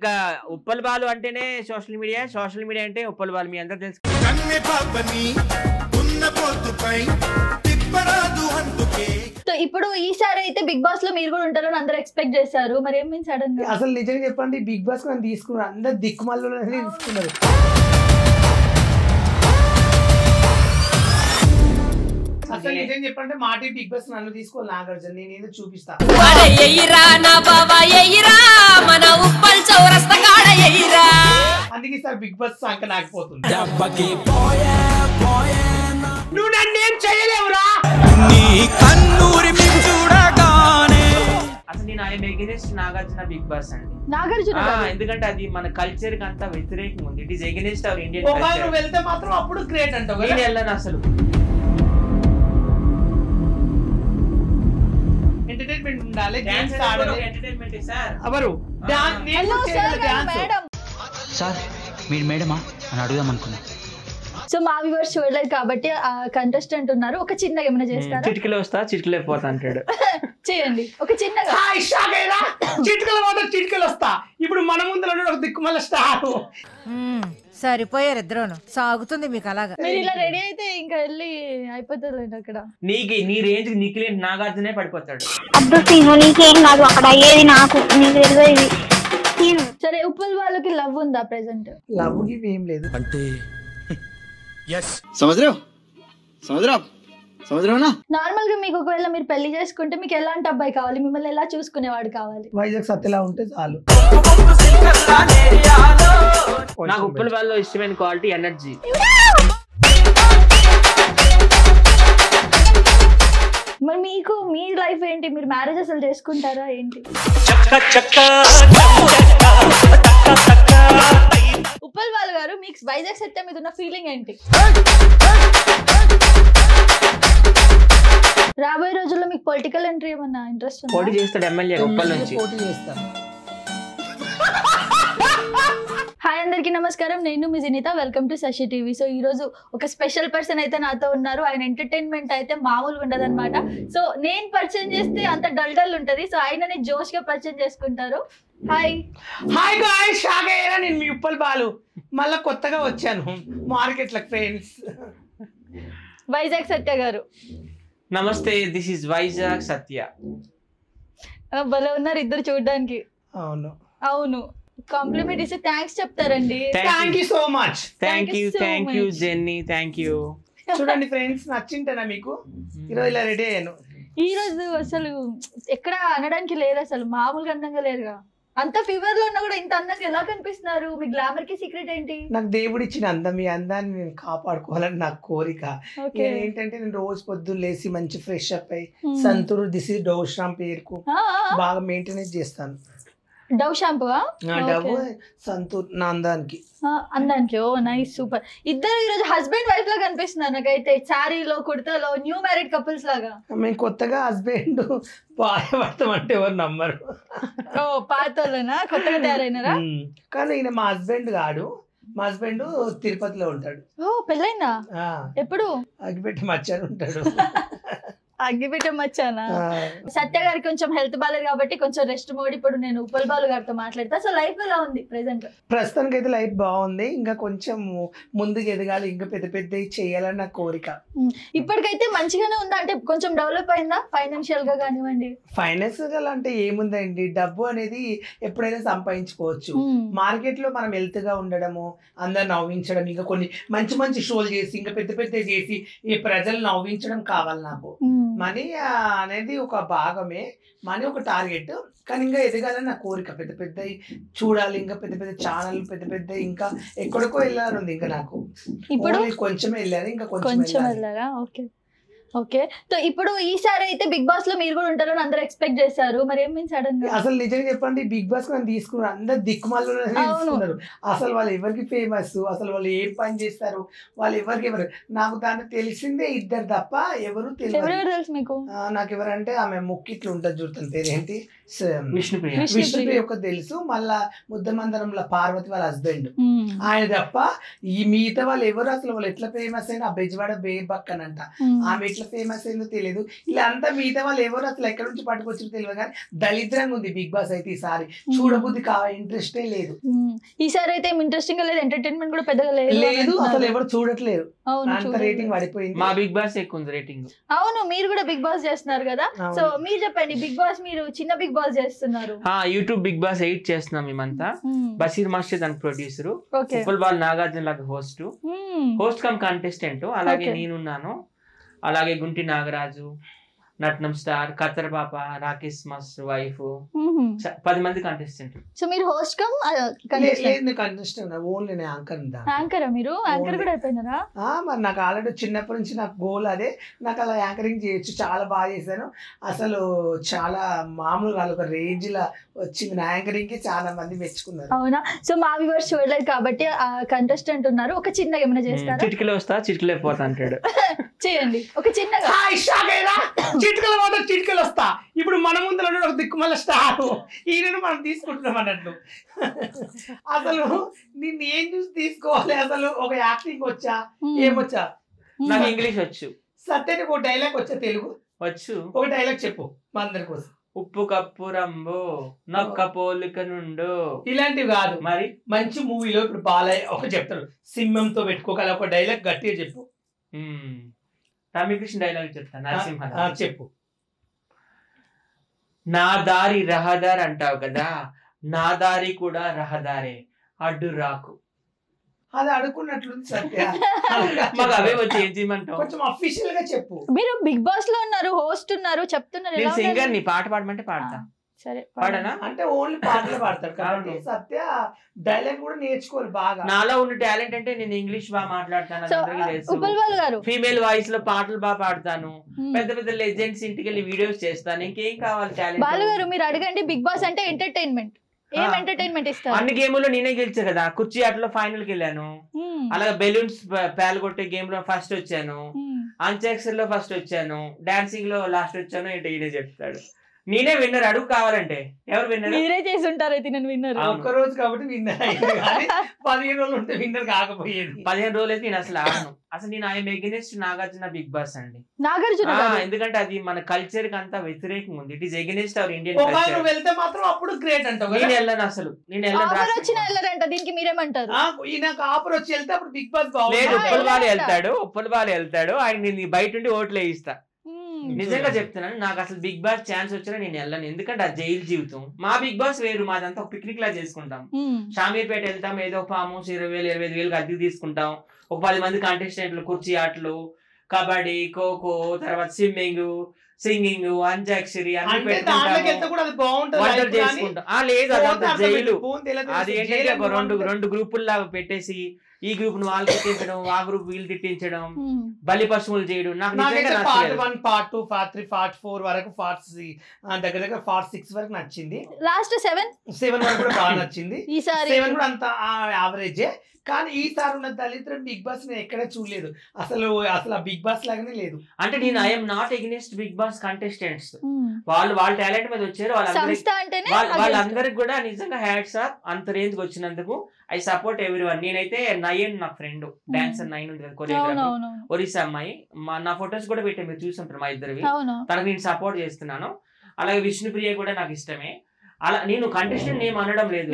ఇంకా ఉప్పల్ బాలు అంటేనే social media అంటే ఉప్పల్ బాలు మీ అందరూ తెలుసు. సో ఇప్పుడు ఈసారి అయితే బిగ్ బాస్ లో మీరు కూడా ఉంటారని అందరూ ఎక్స్పెక్ట్ చేశారు, మరి ఏం మీన్స్ సడన్ గా? అసలు నిజంగా చెప్పండి, బిగ్ బాస్ నన్ను తీసుకున్నారు, అందరు దిక్కుమల్లు తీసుకున్నారు. అసలు నిజంగా చెప్పంటే మాటి బిగ్ బాస్ నన్ను తీసుకోవాలి నాగార్జున, నేను ఏదో చూపిస్తా. అందుకే సార్ బిగ్ బాస్ సంక నాకపోతుంది. నువ్వు నన్నేం చేయలేవురా. అసలు నేను ఆయన ఎగెనిస్ట్ నాగార్జున బిగ్ బాస్ అండి. నాగార్జున ఎందుకంటే అది మన కల్చర్ కి అంతా వ్యతిరేకంగా ఉంది. It is against our Indian ఒకవేళ కల్చర్. నువ్వు వెళ్తే మాత్రం అప్పుడు గ్రేట్ అంటావు. నేను వెళ్ళను అసలు. ఎంటర్టైన్మెంట్ ఉండాలి, డాన్స్ గేమ్స్ ఆడాలి. Entertainment sir. Hour hello sir madam. Sir మీరు మేడమా అని అడుగుదాం అనుకున్నా. సో మా వ్యూవర్స్ చూడలేదు కాబట్టి ఆ కంటెస్టెంట్ ఉన్నారు, ఒక చిన్నగా ఏమైనా చేస్తారా? చిటికలో వస్తా చిటికలో అయిపోతా అంటాడు. చేయండి ఒక చిన్నగా. చిటికలు వస్తా. ఇప్పుడు మన ముందు ఒక దిక్కుమల్ల స్టార్. సరిపోయారు ఇద్దరును, సాగుతుంది మీకు అలాగా. మీరు ఇలా రెడీ అయితే ఇంకా వెళ్ళి అయిపోతుంది అక్కడ. నీ రేంజ్ నీకు నాగార్జునే పడిపోతాడు. నీకేం కాదు అక్కడ అయ్యేది, నాకు నీకు తెలియదు. సరే ఉప్పల్ వాళ్ళకి లవ్ ఉందా ప్రెసెంట్? లవ్ గివ్ ఏం లేదు అంటే నార్మల్ గా మీకు ఒకవేళ మీరు పెళ్లి చేసుకుంటే మీకు ఎలాంటి అబ్బాయి కావాలి, మిమ్మల్ని ఎలా చూసుకునేవాడు కావాలి? వైజాగ్ సత్యలా ఉంటే చాలు. నాకు ఉప్పల్ బాల్లో ఇష్టమైన క్వాలిటీ ఎనర్జీ. మరి మీకు మీ లైఫ్ ఏంటి, మీరు మ్యారేజ్ అసలు చేసుకుంటారా ఏంటి? ఉప్పల్ బాలు గారు మీకు వైజాగ్ సత్యం మీద ఉన్న ఫీలింగ్ ఏంటి? రాబోయే రోజుల్లో మీకు పొలిటికల్ ఎంట్రీ ఏమన్నా ఇంట్రెస్ట్ ఉందా? పోటీ చేస్తాడు ఎమ్మెల్యే ఉప్పల్ నుంచి. పోటీ చేస్తాను. హాయ్ అందరికీ నమస్కారం, నేను మీ Jinitha, welcome to Sasi TV. So ఈ రోజు ఒక స్పెషల్ పర్సన్ అయితే నాతో ఉన్నారు. ఆయన ఎంటర్టైన్మెంట్ అయితే మామూలుగా ఉండదు అనమాట. సో నేను పరిచయం చేస్తే అంత డల్ ఉంటది, సో ఆయనని జోష్ గా పరిచయం చేసుకుంటారు. హాయ్ గాయ్స్, షాగయ్యరా, నేను మీ ఉప్పల్ బాలు మళ్ళా కొత్తగా వచ్చాను మార్కెట్ లో ఫ్రెండ్స్. వైజాగ్ సత్య గారు నమస్తే, దిస్ ఇస్ వైజాగ్ సత్య. భలే ఉన్నారు ఇద్దరు చూడడానికి. అవును అవును, కాంప్లిమెంట్ ఇస్తే థ్యాంక్స్ చెప్తారండి. Thank you so much. Thank you jenny, thank you. చూడండి ఫ్రెండ్స్, నచ్చింటేనా మీకు? ఈరోజు ఇలా రెడీ అయ్యాను. ఈ రోజు అసలు ఎక్కడ అనడానికి లేదు, అసలు మామూలుగా అందంగా లేరుగా. అంత ఫీవర్ లో ఉన్నా కూడా ఇంత అందంగా ఎలా కనిపిస్తున్నారు? మీ గ్లామర్ కి సీక్రెట్ ఏంటి? నాకు దేవుడు ఇచ్చిన అందం, ఈ అందాన్ని నేను కాపాడుకోవాలని నాకు కోరిక. ఏంటంటే నేను రోజు పొద్దున్న లేసి మంచి ఫ్రెష్ అప్ అయ్యి సంతూర్ దిసి డవ్ షాంపూ పేరుకు బాగా మెయింటెనెన్స్ చేస్తాను. Dove shampoo? డవ్ సంతూర్ నా అందానికి. అందానికి. ఓ నైస్, సూపర్. ఇద్దరు ఈరోజు హస్బెండ్ వైఫ్ లా కనిపిస్తున్నారు నాకైతే, శారీలో కుర్తాలో న్యూ మ్యారీడ్ కపుల్స్ లాగా. మేము కొత్తగా హస్బెండ్ భార్య భర్తం అంటే ఎవరు నమ్మరు. ఓ పాతోళ్ళనా, కొత్తగా తయారైనారా? కానీ ఈయన మా హస్బెండ్ కాడు, మా హస్బెండ్ తిరుపతిలో ఉంటాడు. ఓ పెళ్ళైందా? ఎప్పుడు? అగ్గిపెట్టి మచ్చారు ఉంటాడు. అగ్గిపెట్టం వచ్చానా? సత్య గారికి కొంచెం హెల్త్ బాగాలేదు కాబట్టి కొంచెం రెస్ట్ మోడ్. ఇప్పుడు నేను ఉప్పల్ బాలు గారితో మాట్లాడతా. సో లైఫ్ ఎలా ఉంది ప్రెసెంట్? ప్రస్తుతానికి అయితే లైఫ్ బాగుంది, ఇంకా కొంచెం ముందుకు ఎదగాలి, ఇంకా పెద్ద పెద్ద చేయాలని నా కోరిక. ఇప్పటికైతే మంచిగానే ఉందా, అంటే కొంచెం డెవలప్ అయిందా ఫైనాన్షియల్ గా కానివ్వండి? ఫైనాన్షియల్ అంటే ఏముందండి, డబ్బు అనేది ఎప్పుడైనా సంపాదించుకోవచ్చు. మార్కెట్ లో మనం హెల్త్ గా ఉండడము, అందరు నవ్వించడం, ఇంకా కొన్ని మంచి మంచి షోలు చేసి ఇంకా పెద్ద పెద్ద చేసి ఈ ప్రజలు నవ్వించడం కావాలి నాకు. మనీ అనేది ఒక భాగమే, మనీ ఒక టార్గెట్, కానీ ఇంకా ఎదగాలని నా కోరిక. పెద్ద పెద్ద చూడాలి, ఇంకా పెద్ద పెద్ద ఛానల్, పెద్ద పెద్ద ఇంకా ఎక్కడికో వెళ్ళాలని ఉంది. ఇంకా నాకు ఇప్పుడు కొంచెం వెళ్ళాలి, ఇంకా కొంచెం వెళ్ళారా? Okay okay. సో ఇప్పుడు ఈసారి అయితే బిగ్ బాస్ లో మీరు కూడా ఉంటారని అందరూ ఎక్స్పెక్ట్ చేశారు, మరి ఏం మీన్స్ సడన్ గా? అసలు నిజంగా చెప్పండి, బిగ్ బాస్ నన్ను తీసుకున్నారు, అందరు దిక్కుమల్లు తీసుకున్నారు. అసలు వాళ్ళు ఎవరికి ఫేమస్, అసలు వాళ్ళు ఏం పని చేస్తారు, వాళ్ళు ఎవరు నాకు దాన్ని తెలిసిందే ఇద్దరు తప్ప ఎవరు తెలియదు. తెలుసు మీకు? నాకు ఎవరంటే ఆమె ముక్కిట్లు ఉంటుంది చూడతాను, పేరేంటి, విష్ణుప్రియ విష్ణుప్రియ ఒక తెలుసు, మళ్ళా ముద్దమందరంలో పార్వతి వాళ్ళ హస్బెండ్ ఆయన తప్ప ఈ మిగతా వాళ్ళు ఎవరు అసలు వాళ్ళు ఎట్లా ఫేమస్ అయినా ఆ బెజవాడ బేబక్కనంట ఆమె ఎట్లా ఫేమస్ అయిందో తెలియదు. ఇలా అంతా మిగతా వాళ్ళు ఎవరు అసలు ఎక్కడి నుంచి పట్టుకొచ్చారో తెలియదు, కానీ దళిద్రంగా ఉంది బిగ్ బాస్ అయితే ఈసారి. చూడబుద్ధి ఇంట్రెస్టే లేదు ఈసారి అయితే ఇంట్రెస్టింగ్ లేదు, ఎంటర్టైన్మెంట్ కూడా పెద్దగా లేదు, అసలు ఎవరు చూడట్లేదు. అంత రేటింగ్ పడిపోయింది. మా బిగ్ బాస్ ఎక్కువ ఉంది రేటింగ్. అవును, మీరు కూడా బిగ్ బాస్ చేస్తున్నారు కదా, సో మీరు చెప్పండి, బిగ్ బాస్ మీరు చిన్న బిగ్ బాస్ చేస్తున్నారు, యూట్యూబ్ బిగ్ బాస్ 8 చేస్తున్నాం మేమంతా. బషీర్ మాస్టర్ దాని ప్రొడ్యూసర్, ఉప్పల్ బాల్ నాగార్జున లాగా హోస్ట్ కమ్ కంటెస్టెంట్, అలాగే నేనున్నాను, అలాగే గుంటి నాగరాజు, నట్నం స్టార్, కత్తర్ పాప, రాకేష్ మాస్టర్ వైఫ్, 10 మంది కంటెస్టెంట్. సో మీరు host come contestant only anchor, మీరు యాంకర్ కూడా అయిపోయినారా? మరి నాకు ఆల్రెడీ చిన్నప్పటి నుంచి నాకు గోల్ అదే, నాకు అలా యాంకరింగ్ చేయొచ్చు, చాలా బాగా చేశాను. అసలు చాలా మామూలుగా ఒక రేంజ్ లా వచ్చింది నా యాంకరింగ్ కి, చాలా మంది మెచ్చుకున్నారు. అవునా? సో మా వ్యూవర్స్ చూడలేదు కాబట్టి కంటెస్టెంట్ ఉన్నారు, ఒక చిన్నగా ఏమైనా చేస్తారా? చిటికలో వస్తా చిటికలో పోతా అంటాడు. చేయండి ఒక చిన్నగా. చిటికలు వస్తా. ఇప్పుడు మన ముందు ఒక దిక్కుమల్ల స్టార్ ఈయన మనం తీసుకుంటున్నాం అన్నట్లు. అసలు నిన్ను ఏం చూసి తీసుకోవాలి? అసలు ఒక యాక్టింగ్ వచ్చా, ఏమొచ్చా? నాకు ఇంగ్లీష్ వచ్చు. సత్యానికి ఒక డైలాగ్ వచ్చా? తెలుగు వచ్చు. ఒక డైలాగ్ చెప్పు మా అందరి కోసం. ఉప్పు కప్పు రంబు నొక్క పోలిక నుండు, ఇలాంటివి కాదు. మరి మంచి మూవీలో ఇప్పుడు బాలయ్య ఒక చెప్తాడు, సింహంతో పెట్టుకోగల ఒక డైలాగ్ గట్టిగా చెప్పు. రమ్యకృష్ణ డైలాగ్ చెప్తాను, నరసింహ చెప్పు. నా దారి రహదారి అంటావు కదా, నా దారి కూడా రహదారే, అడ్డు రాకు. అది అడుగున్నట్లుంది సత్య. మాకు అవే వచ్చి ఏం చేయమంటావు? కొంచెం అఫీషియల్ గా చెప్పు. మీరు బిగ్ బాస్ లో ఉన్నారు, హోస్ట్ ఉన్నారు, చెప్తున్నారు. నేను సింగర్ ని, పాట పాడమంటే పాడతా. సరే పాడనా? అంటే ఓన్లీ పాటలు పాడతాడు కాబట్టి సత్య డైలాగ్ కూడా నేర్చుకోవాలి బాగా. నాలో ఉన్న టాలెంట్ అంటే నేను ఇంగ్లీష్ బాగా మాట్లాడతాను, ఫీమేల్ వాయిస్ లో పాటలు బాగా పాడతాను, పెద్ద పెద్ద లెజెండ్స్ ఇంటికి వెళ్ళి వీడియోస్ చేస్తాను. ఇంకేం కావాలి టాలెంట్? బాలు గారు మీరు అడగండి, బిగ్ బాస్ అంటే ఎంటర్టైన్మెంట్, ఏం ఎంటర్టైన్మెంట్ ఇస్తారు? అన్ని గేముల్లో నేనే గెలిచా కదా. కుర్చీ ఆటలో ఫైనల్ కి వెళ్ళాను, అలాగే బెలూన్స్ పేలగొట్టే గేమ్ లో ఫస్ట్ వచ్చాను, అంత్యాక్షరి లో ఫస్ట్ వచ్చాను, డాన్సింగ్ లో లాస్ట్ వచ్చాను. ఏంటో ఈయనే చెప్తాడు. నేనే విన్నర్, అడుగు కావాలంటే. ఎవరు విన్నర్? మీరే చేసి ఉంటారు అయితే. నేను విన్నర్ ఒక్క రోజు కాబట్టి విన్నర్ అయ్యింది, కానీ 15 రోజులు ఉంటే విన్నర్ కాకపోయేది. 15 రోజులు అయితే నేను అసలు ఆడను. అసలు నేను I'm against Nagarjuna Bigg Boss అండి. నాగార్జున ఎందుకంటే అది మన కల్చర్ కి అంతా వ్యతిరేకంగా ఉంది. It is against our Indian culture. వెళ్తే మాత్రం అప్పుడు గ్రేట్ అంటావు. నేను వెళ్ళను, అసలు నేను వెళ్ళారంట. దీనికి మీరేమంటారు? ఈయనకు ఆఫర్ వచ్చి వెళ్తే అప్పుడు బిగ్ బాస్ లేదు, ఉప్పల్ బాలు వెళ్తాడు, ఆయన నేను బయట ఉండి ఓట్లు వేయిస్తా. నిజంగా చెప్తున్నాను, నాకు అసలు బిగ్ బాస్ ఛాన్స్ వచ్చినా నేను వెళ్ళను. ఎందుకంటే ఆ జైలు జీవితం. మా బిగ్ బాస్ వేరు, మాదంతా ఒక పిక్నిక్ లా చేసుకుంటాం. షామీర్పేట వెళ్తాం, ఏదో ఫామ్ హౌస్ 20,000 25,000 అద్దె తీసుకుంటాం. ఒక 10 మంది కంటెస్టెంట్లు, కుర్చీ ఆటలు, కబడ్డీ, ఖోఖో, తర్వాత స్విమ్మింగ్, సింగింగ్, అంత్యాక్షరి అన్ని పెట్టుకుంటాం, వంటలు చేసుకుంటాం. లేదు, అదంతా జైలు. అది ఏంటంటే ఒక రెండు గ్రూపుల్లా పెట్టేసి ఈ గ్రూప్ ను వాళ్ళు తిట్టించడం, ఆ గ్రూప్ వీళ్ళు తిట్టించడం, బలి పశువులు చేయడం. నాకు పార్ట్ 1 పార్ట్ 2 పార్ట్ 3 పార్ట్ 4 వరకు దగ్గర పార్ట్ 6 వరకు నచ్చింది. లాస్ట్ 7 వరకు కూడా బాగా నచ్చింది. ఈసారి 7 కూడా అంత యావరేజే. కానీ ఈసారి ఉన్న దళితులు బిగ్ బాస్ నేను ఎక్కడ చూడలేదు. అసలు ఆ బిగ్ బాస్ లాగానే లేదు. అంటే నేను I'm not against Bigg Boss contestants. వాళ్ళ టాలెంట్ మీద వచ్చారు, వాళ్ళందరికి కూడా నిజంగా హ్యాట్స్ ఆఫ్. అంత రేంజ్ కి వచ్చినందుకు ఐ సపోర్ట్ ఎవ్రీవన్. నేనైతే నయన్ నా ఫ్రెండ్, డాన్సర్ నయన్ ఉంది కదా, కొరియోగ్రాఫర్, ఒరిస్సా అమ్మాయి. నా ఫొటోస్ కూడా పెట్టి మీరు చూసుంటారు మా ఇద్దరివి. తనకు నేను సపోర్ట్ చేస్తున్నాను. అలాగే విష్ణుప్రియ కూడా నాకు ఇష్టమే. అలా నేను కంటెస్టెంట్ ఏం అనడం లేదు.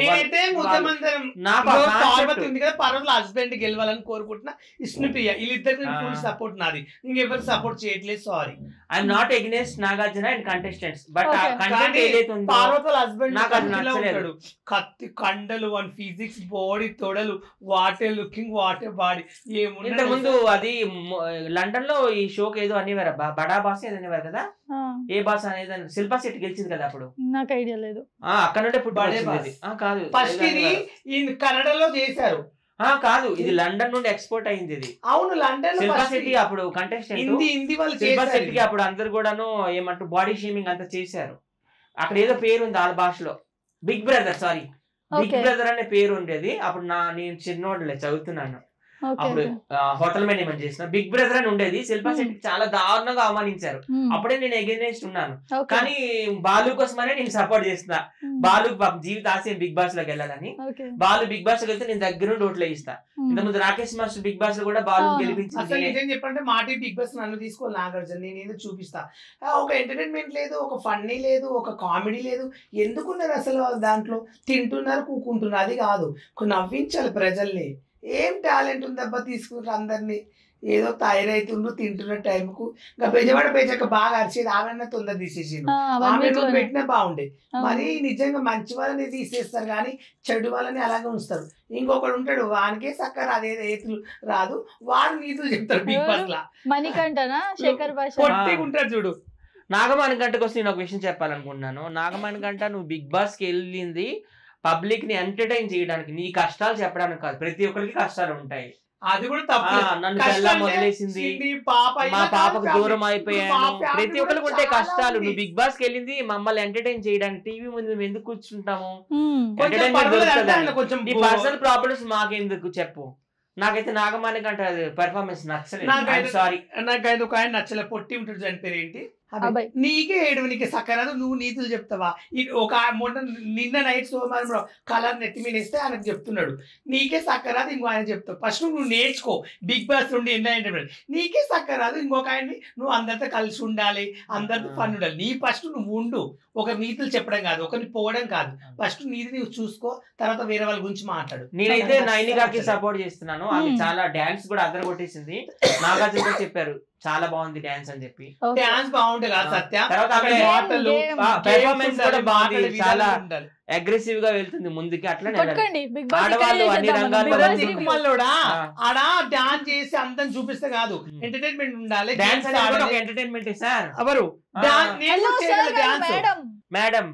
పార్వతి హస్బెండ్ గెలవాలని కోరుకుంటున్నా. విష్ణుప్రియ వీళ్ళిద్దరికి ఫుల్ సపోర్ట్ నాది, ఇంకెవరు సపోర్ట్ చేయట్లేదు. Sorry, I'm not against Nagarjuna and contestants. But content ఏదైతే ఉందో పార్వతి హస్బెండ్ నాకు అది నచ్చలేదు. కత్తి కండలు, వన్ ఫిజిక్స్, బాడీ తొడలు, వాటే లుకింగ్, వాటే బాడీ. ఇంతకు ముందు అది లండన్ లో ఈ షోకి ఏదో అనేవారు, బడా బాస్ ఏదో అనేవారు కదా. ఏ బాస్ అనేది శిల్పా శెట్టి గెలిచింది కదా అప్పుడు. నాకు ఐడియా లేదు. అక్కడ నుండే పుట్టింది కాదు, ఫస్ట్ ఇది కన్నడలో చేశారు. కాదు, ఇది లండన్ నుండి ఎక్స్పోర్ట్ అయింది. ఇది అవును, లండన్. శిల్పా శెట్టి అప్పుడు కంటెస్టెంట్. శిల్పా శెట్టికి అప్పుడు అందరు కూడాను ఏమంటారు బాడీ షేమింగ్ అంతా చేశారు. అక్కడ ఏదో పేరు ఉంది వాళ్ళ భాషలో, Big Brother, sorry Big Brother అనే పేరు ఉండేది. అప్పుడు నేను చిన్నోడులే చదువుతున్నాను. అప్పుడు హోటల్ మేనేజ్మెంట్ చేసిన. బిగ్ బ్రదర్ అని ఉండేది, శిల్పా శెట్టి చాలా దారుణంగా అవమానించారు. అప్పుడే నేను ఎగెనెస్ట్ ఉన్నాను. కానీ బాలు కోసమనే నేను సపోర్ట్ చేస్తున్నా. బాలు జీవిత ఆశయం బిగ్ బాస్ లోకి వెళ్ళాలని. బాలు బిగ్ బాస్ లోకి వెళ్తే నేను దగ్గర నుండి ఓట్లు వేయిస్తా. ఇంతకుముందు రాకేష్ మాస్టర్ బిగ్ బాస్ లో కూడా బాలు గెలిపించింది. అసలు నిజం చెప్పంటే మాటి బిగ్ బాస్ నన్ను తీసుకోవాలి నాగార్జున, నేను ఏదో చూపిస్తా. ఒక ఎంటర్టైన్మెంట్ లేదు, ఒక ఫన్నీ లేదు, ఒక కామెడీ లేదు. ఎందుకున్నారు అసలు దాంట్లో? తింటున్నారు, కూకుంటున్నారు, అది కాదు. నవ్వించాలి ప్రజల్ని. ఏం టాలెంట్ ఉందబ్బా, తీసుకుంటారు అందరినీ. ఏదో తయారైతుండ్రు తింటున్న టైంకు. ఇంకా బెజవాడ బెజక బాగా అరిచేది, ఆమె తొందర తీసేసిండు. ఆమె పెట్టినా బాగుండే. మరి నిజంగా మంచి వాళ్ళని తీసేస్తారు కానీ చెడు వాళ్ళని అలాగే ఉంచుతారు. ఇంకొకడు ఉంటాడు, వానికే సక్కర అదేదో ఏతులు రాదు, వాడు నీతులు చెప్తాడు బిగ్ బాస్ లా. మణికంఠనా శేఖర్ భాష పొట్టిగా ఉంటాడు చూడు. నాగమణికంఠకి వస్తే నేను ఒక విషయం చెప్పాలనుకుంటున్నాను. నాగమణికంఠ, నువ్వు బిగ్ బాస్ కి వెళ్ళింది పబ్లిక్ ని ఎంటర్టైన్ చేయడానికి, నీ కష్టాలు చెప్పడానికి కాదు. ప్రతి ఒక్కరికి కష్టాలు ఉంటాయి. అది కూడా తప్పు. నన్ను పెళ్ళాం వదిలేసింది, మా పాపకు దూరం అయిపోయాను, ప్రతి ఒక్కరికి ఉంటే కష్టాలు. నువ్వు బిగ్ బాస్ కి వెళ్ళింది మమ్మల్ని ఎంటర్టైన్ చేయడానికి. టీవీ ముందు మేము ఎందుకు కూర్చుంటాము? ఎంటర్టైన్మెంట్ దొరుకుతుంది. నీ పర్సనల్ ప్రాబ్లమ్స్ మాకెందుకు చెప్పు. నాకైతే నాగమణికంఠ పెర్ఫార్మెన్స్ నచ్చలేదు. సారీ, నాకైతే ఒక ఆయన నచ్చలే. పొట్టి ఉంటాడు, దాని పేరు ఏంటి? నీకే ఏడు, నీకు సక్కరాదు, నువ్వు నీతులు చెప్తావా? ఒక నిన్న నైట్ సోమవారం కలర్ నెత్తి మీద వేస్తే ఆయనకు చెప్తున్నాడు నీకే సక్కరాదు, ఇంకో ఆయన చెప్తావు. ఫస్ట్ నువ్వు నేర్చుకో బిగ్ బాస్ నుండి ఎంటర్టైన్మెంట్. నీకే సక్కరాదు, ఇంకొక ఆయన్ని నువ్వు అందరితో కలిసి ఉండాలి, అందరితో ఫన్ ఉండాలి. నీ ఫస్ట్ నువ్వు ఉండు. ఒక నీతులు చెప్పడం కాదు, ఒకరిని పోవడం కాదు. ఫస్ట్ నీది నువ్వు చూసుకో, తర్వాత వేరే వాళ్ళ గురించి మాట్లాడు. నేనైతే నైనికాకి సపోర్ట్ చేస్తున్నాను. ఆమె చాలా డాన్స్ కూడా అద్దరు కొట్టేసింది. నాగార్జున చెప్పారు చాలా బాగుంది డాన్స్ అని చెప్పి. డాన్స్ బాగుంటుంది కదా సత్య. తర్వాత పెర్ఫార్మెన్స్ కూడా బాగుంది, చాలా అగ్రెసివ్ గా వెళ్తుంది ముందుకి. అట్లనే ఆడవాళ్ళు అన్ని రంగాల్లో ఆడ డాన్స్ చేసి అందరం చూపిస్తే కాదు, ఎంటర్టైన్మెంట్ ఉండాలి. డాన్స్ అనేది ఒక ఎంటర్టైన్మెంట్ సార్. ఎవరు మేడం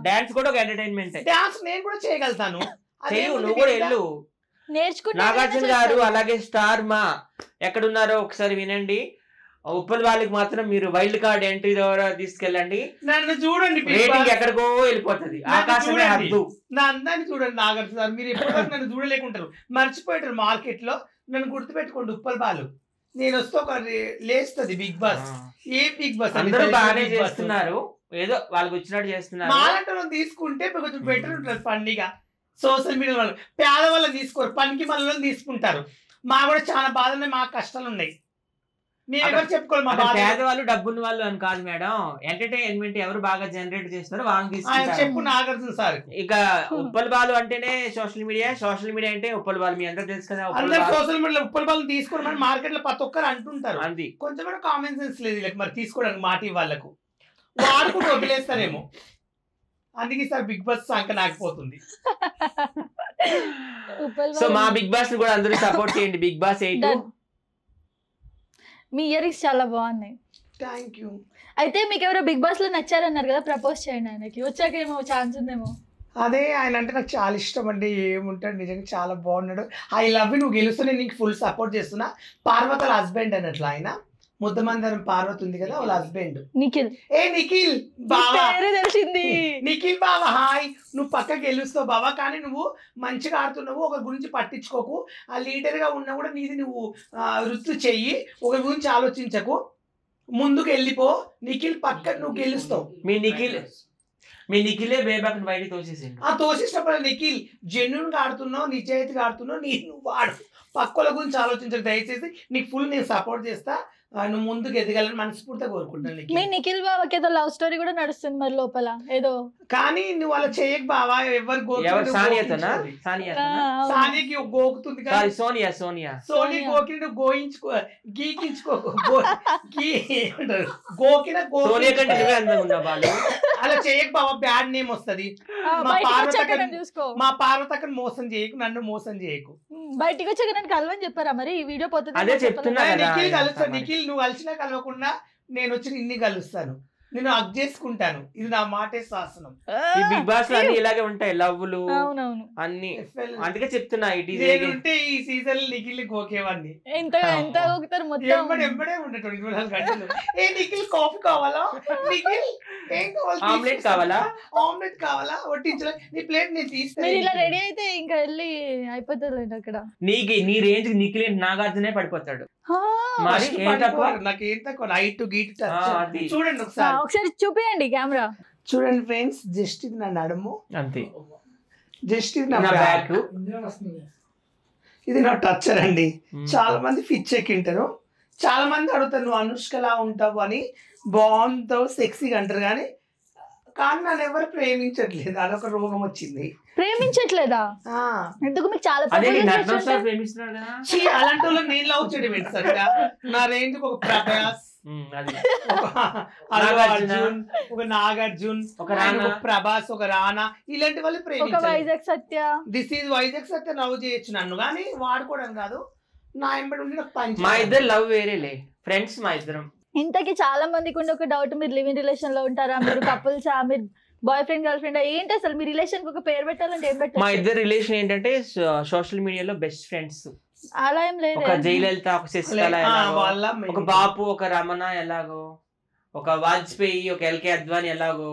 డాన్స్ కూడా ఒక ఎంటర్టైన్మెంట్. డాన్స్ నేను కూడా చేయగలుగుతాను, నువ్వు కూడా వెళ్ళు. నాగార్జున గారు అలాగే స్టార్ మా ఎక్కడున్నారో ఒకసారి వినండి. ఉప్పల్ వాళ్ళకి మాత్రం మీరు వైల్డ్ కార్డ్ ఎంట్రీ ద్వారా తీసుకెళ్ళండి. నన్ను చూడండి, రేటింగ్ ఎక్కడికో వెళ్ళిపోతుంది, ఆకాశమే హద్దు. నా అందాన్ని చూడండి నాగార్జున గారు. మీరు ఎప్పటివరకు నన్ను చూడలేకుంటారు, మర్చిపోయారు మార్కెట్ లో. నన్ను గుర్తుపెట్టుకోండి ఉప్పల్ బాలు. నేను వస్తే ఒక లేస్తుంది బిగ్ బాస్. ఏ బిగ్ బాస్ అందరూ బాగానే చేస్తున్నారు, ఏదో వాళ్ళకి వచ్చినట్టు చేస్తున్నారు. మాలంటే తీసుకుంటే కొంచెం బెటర్ ఉంటుంది ఫన్నీగా. సోషల్ మీడియా వాళ్ళు పేదవాళ్ళని తీసుకోరు, పనికి మళ్ళీ తీసుకుంటారు. మా కూడా చాలా బాధలు ఉన్నాయి, మా కష్టాలు ఉన్నాయి. పేదవాళ్ళు డబ్బున్న వాళ్ళు అని కాదు మేడం. ఎంటర్టైన్మెంట్ ఎవరు బాగా జనరేట్ చేస్తారో వాళ్ళని తీసుకుంటారు. నాగార్జున సార్ ఇక ఉప్పల్ బాలు అంటేనే సోషల్ మీడియా, సోషల్ మీడియా అంటే ఉప్పల్ బాలు. మీ అందరూ తెలుసు కదా, సోషల్ మీడియా ఉప్పల్ బాలు తీసుకోవడం మార్కెట్ లో ప్రతి ఒక్కరు అంటుంటారు. అది కొంచెం కామన్ సెన్స్ లేదు మరి తీసుకోవడానికి. మాట వాళ్ళకు వాడుకుంటూ వదిలేస్తారేమో, అందుకే సార్ బిగ్ బాస్ సంక నాకపోతుంది. సో మా బిగ్ బాస్ ని కూడా అందరూ సపోర్ట్ చేయండి. బిగ్ బాస్ 8 మీ ఇయర్ రింగ్స్ చాలా బాగున్నాయి. Thank you. అయితే మీకు ఎవరో బిగ్ బాస్ లో నచ్చారన్నారు కదా, ప్రపోజ్ చేయండి ఆయనకి, వచ్చాక ఏమో ఛాన్స్ ఉందేమో. అదే ఆయన అంటే నాకు చాలా ఇష్టం అండి. ఏముంటాడు నిజంగా చాలా బాగున్నాడు. ఐ లవ్ యూ, నువ్వు గెలుస్తూ నేను నీకు ఫుల్ సపోర్ట్ చేస్తున్నా. పార్వతల హస్బెండ్ అన్నట్లు ఆయన. ముద్దమందరం పార్వతి ఉంది కదా, వాళ్ళ హస్బెండ్ నిఖిల్. నిఖిల్ బావా, తెలిసింది. నిఖిల్ బావా హాయ్. నువ్వు పక్కకి గెలుస్తావు బావా, కానీ నువ్వు మంచిగా ఆడుతున్నావు. ఒకరి గురించి పట్టించుకోకు. ఆ లీడర్ గా ఉన్నా కూడా నీది నువ్వు వృత్తి చెయ్యి, ఒకరి గురించి ఆలోచించకు, ముందుకు వెళ్ళిపో. నిఖిల్ పక్క నువ్వు గెలుస్తావు. మీ నిఖిలే బేబాక్ బయట తోసేసిండు. తోసేసినప్పుడు నిఖిల్ జెన్యున్ గా ఆడుతున్నావు, నిజాయితీగా ఆడుతున్నావు. నువ్వు ఆడు, పక్కల గురించి ఆలోచించకు దయచేసి. నీకు ఫుల్ నేను సపోర్ట్ చేస్తా, నువ్వు ముందుకు ఎదగాలని మనస్ఫూర్తిగా కోరుకుంటాను. మీ నిఖిల్ బాబాకి ఏదో లవ్ స్టోరీ కూడా నడుస్తుంది మరి లోపల ఏదో, కానీ నువ్వు అలా చేయకు బావా. సానియాకి గోకుతుంది కదా, సోనియా గోకి నువ్వు గోయించుకో, గీకించుకోకు. గోకిన అలా చేయకు బావా, బ్యాడ్ నేమ్ వస్తుంది. మా పార్వతక్కని మోసం చేయకు, నన్ను మోసం చేయకు. బయటికి వచ్చాక నన్ను కలవని చెప్పారా మరి? ఈ వీడియో పోతుంది. నిఖిల్ కలుస్తా. నిఖిల్ నువ్వు కలిసినా కలవకుండా నేను వచ్చి నిన్ను కలుస్తాను. నేను హగ్ చేసుకుంటాను. ఇది నా మాటే శాసనం. ఈ బిగ్ బాస్ లో అన్ని ఇలాగే ఉంటాయి, లవ్లు అవునవును. అన్ని. అందుకే చెప్తున్నా నేనుంటే ఈ సీజన్ నిఖిల్ గోకేవాడిని. ఎంత ఊగుతారు మొత్తం. ఎంబడే ఉండే 24 గంటలు. ఏ నిఖిల్ కాఫీ కావాలా, నిఖిల్ ఏం కావాలి, ఆమ్లెట్ కావాలా, ఆమ్లెట్ కావాలా, వడ్డించలే నీ ప్లేట్ నేను తీస్తాను. మీరు ఇలా రెడీ అయితే ఇంకా వెళ్ళి అయిపోతుంది అక్కడ. నీ రేంజ్ నిఖిల్ నాగార్జునే పడిపోతాడు. మరి ఏం తక్కువ, నాకు ఏం తక్కువ, నైట్ గీట్ అది. చూడండి ఒకసారి చూపియండి కెమెరా. చూడండి ఫ్రెండ్స్, జస్ట్ ఇది నా నడుము, అంతే. జస్ట్ ఇది నా నా బ్యాక్, బ్యాక్, ఇది నా టచ్చర్ అండి. చాలా మంది ఫిచ్ ఎక్కింటారు. చాలా మంది అడుగుతారు నువ్వు అనుష్కలా ఉంటావు అని, బాగుంటావు సెక్సీగా అంటారు. కానీ నన్ను ఎవరు ప్రేమించట్లేదు, అదొక రోగం వచ్చింది. ప్రేమించట్లేదా? ఎందుకు? మీకు చాలా ప్రేమిస్తున్నాడు కదా. అలాంటి వాళ్ళు నేను లవ్ చేయడం ఏంటి? నా రేంజ్ ఒక ప్రభాస్, ఒక నాగార్జున్, ఒక ప్రభాస్, ఒక రానా, ఇలాంటి వాళ్ళు ప్రేమించారు. Vizag Satya, this is Vizag Satya love చేయొచ్చు నన్ను, కానీ వాడుకోవడం కాదు. నా ఎంబడి ఉండి నాకు పని. మా ఇద్దరు లవ్ వేరేలే, ఫ్రెండ్స్ మా ఇద్దరం. ఇంతకీ చాలా మందికి ఉండే ఒక డౌట్, మీరు లివింగ్ రిలేషన్ లో ఉంటారా, మీరు కపుల్సా, మీరు బాయ్ ఫ్రెండ్ గర్ల్ ఫ్రెండ్ ఏంటి అసలు? మీ రిలేషన్ ఒక పేరు పెట్టాలంటే ఏం పెట్టాలి? మా ఇద్దరు రిలేషన్ ఏంటంటే సోషల్ మీడియాలో బెస్ట్ ఫ్రెండ్స్. అలా ఏం లేదు. ఒక జయలలిత, ఒక శశికళ, ఒక బాపు, ఒక రమణ ఎలాగో, ఒక వాజ్పేయి, ఒక ఎల్కే అద్వాని ఎలాగో,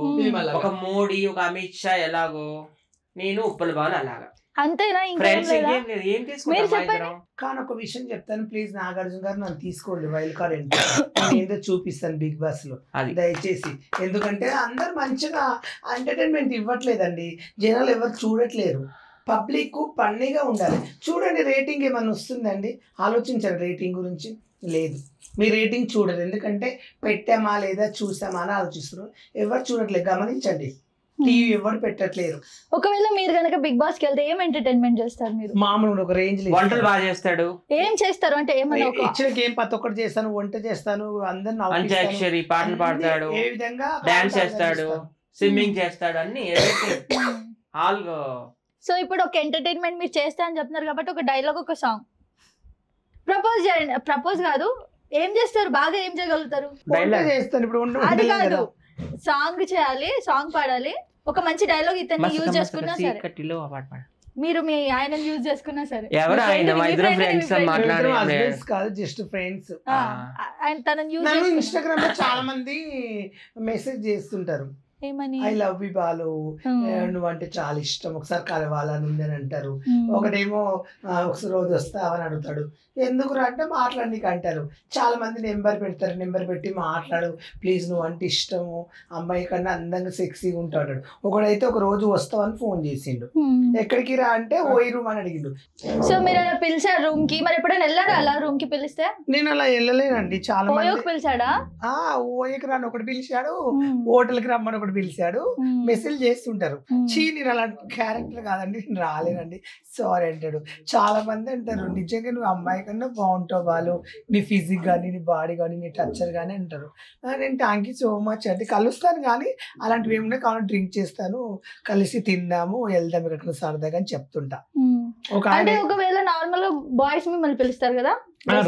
ఒక మోడీ, ఒక అమిత్ షా ఎలాగో, నేను ఉప్పల్ బాలు అలాగా. అంతేనా? ఫ్రెండ్స్ ఏం చెప్పండి. కానీ ఒక విషయం చెప్తాను ప్లీజ్, నాగార్జున గారు నన్ను తీసుకోండి వైల్డ్ కార్డ్ ఎంట్రీ, ఏదో చూపిస్తాను బిగ్ బాస్ లో దయచేసి. ఎందుకంటే అందరు మంచిగా ఎంటర్టైన్మెంట్ ఇవ్వట్లేదండి, జనాలు ఎవరు చూడట్లేరు. పబ్లిక్ పండుగ ఉండాలి. చూడండి రేటింగ్ ఏమన్నా వస్తుందండి, ఆలోచించండి రేటింగ్ గురించి. లేదు, మీ రేటింగ్ చూడరు, ఎందుకంటే పెట్టామా లేదా చూసామా అని ఆలోచిస్తున్నారు. ఎవరు చూడట్లేదు, గమనించండి. టీవీ ఎవరు పెట్టట్లేరు. ఒకవేళ మీరు కనుక బిగ్ బాస్ కి వెళ్తే ఏం ఎంటర్టైన్మెంట్ చేస్తారు మీరు? మామూలు ఒక రేంజ్ లో వంటలు బాగా చేస్తాడు. ఏం చేస్తారు అంటే ఏమన్నా ఇచ్చిన గేమ్ ప్రతి ఒక్కటి చేస్తాను, వంట చేస్తాను, అందరిని పాటలు పాడతాడు, ఏ విధంగా డాన్స్ చేస్తాడు, స్విమ్మింగ్ చేస్తాడు, అన్ని ఆల్. సో ఇప్పుడు ఒక ఎంటర్టైన్మెంట్ మీరు చేస్తా అని చెప్తున్నారు కాబట్టి ఒక డైలాగ్, ఒక సాంగ్ ప్రపోజ్ చేయండి. ప్రపోజ్ కాదు, ఏం చేస్తారు, బాగా ఏం చేయగలుగుతారు? చేస్తాను ఇప్పుడు. అది కాదు, సాంగ్ చేయాలి, సాంగ్ పాడాలి, ఒక మంచి డైలాగ్ ఇతన్ని యూజ్ చేసుకున్నా సరే, మీరు మీ ఆయన యూజ్ చేసుకున్నా సరే. ఎవరు ఆయన? మా ఇద్దరు ఫ్రెండ్స్ మాట్లాడారు కాదు, జస్ట్ ఫ్రెండ్స్. ఇన్స్టాగ్రామ్ లో చాలా మంది మెసేజ్ చేస్తుంటారు, ఏమని? ఐ లవ్ యూ బాలు, నువ్వంటే చాలా ఇష్టం, ఒకసారి కలవాలని ఉందని అంటారు. ఒకటేమో ఒకసారి రోజు వస్తావని అడుగుతాడు, ఎందుకు అంటే మాట్లాడనీకి అంటారు. చాలా మంది నెంబర్ పెడతారు, నెంబర్ పెట్టి మాట్లాడు ప్లీజ్, నువ్వు అంటే ఇష్టము, అమ్మాయి కన్నా అందంగా సెక్సీగా ఉంటాడు. ఒకడైతే ఒక రోజు వస్తావని ఫోన్ చేసిండు, ఎక్కడికి రా అంటే ఓయి రూమ్ అని అడిగిండు. సో మీరు అలా పిలిచారు రూమ్ కి, మరి ఎప్పుడైనా వెళ్ళారా అలా రూమ్ కి పిలిస్తే? నేను అలా వెళ్ళలేనండి. చాలా మంది పిలిచాడా? ఓయకి రాని ఒకటి పిలిచాడు, హోటల్ కి రమ్మని ఒకటి పిలిచాడు, మెసేజ్ చేస్తుంటారు. చీ నేను అలాంటి క్యారెక్టర్ కాదండి, నేను రాలేనండి సారీ అంటాడు. చాలా మంది అంటారు నిజంగా నువ్వు అమ్మాయి కన్నా బాగుంటావు వాళ్ళు, నీ ఫిజిక్ కానీ, నీ బాడీ కానీ, నీ టచ్చర్ కానీ అంటారు. నేను థ్యాంక్ యూ సో మచ్ అంటే కలుస్తాను, కానీ అలాంటివి ఏమున్నాయి కావాలి డ్రింక్ చేస్తాను, కలిసి తిందాము, వెళ్దాం ఎక్కడికైనా సరదాగా అని చెప్తుంటా. ఒకవేళ నార్మల్ గా బాయ్స్ మిమ్మల్ని పిలుస్తారు కదా,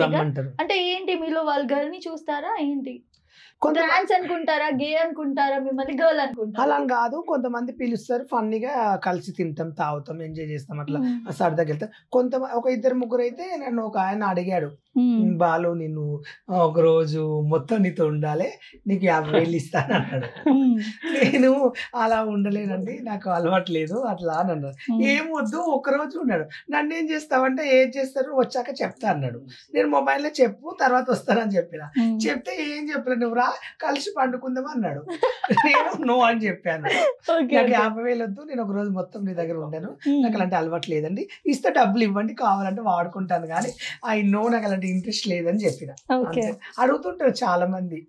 రమ్మంటారు అంటే ఏంటి మీలో వాళ్ళు గర్ల్ ని చూస్తారా ఏంటి? ట్రాన్స్ అనుకుంటారా, గే అనుకుంటారా, మిమ్మల్ని గర్ల్ అనుకుంటారా? అలా కాదు, కొంతమంది పిలుస్తారు, ఫన్నీగా కలిసి తింటాం, తాగుతాం, ఎంజాయ్ చేస్తాం, అట్లా సరదాగా వెళ్తాం. కొంతమంది ఒక ఇద్దరు ముగ్గురు అయితే నన్ను ఒక ఆయన అడిగాడు, బాలు నేను ఒక రోజు మొత్తం నీతో ఉండాలి, నీకు 50,000 ఇస్తాను అన్నాడు. నేను అలా ఉండలేనండి, నాకు అలవాటు లేదు అట్లా అని అన్నాడు. ఏం వద్దు, ఒక్కరోజు ఉన్నాడు. నన్ను ఏం చేస్తావంటే ఏం చేస్తారు వచ్చాక చెప్తా అన్నాడు. నేను మొబైల్లో చెప్పు తర్వాత వస్తానని చెప్పిన. చెప్తే ఏం చెప్పలే, నువ్వు రా కలిసి పండుకుందాం అన్నాడు. నేను నో అని చెప్పాను. నాకు 50,000 వద్దు, నేను ఒక రోజు మొత్తం నీ దగ్గర ఉంటాను, నాకు అలాంటి అలవాటు లేదండి, ఇస్తే డబ్బులు ఇవ్వండి కావాలంటే వాడుకుంటాను, కానీ నాకు అలాంటి ఇంట్రెస్ట్ లేదని చెప్పిన. అడుగుతుంటారు చాలా మంది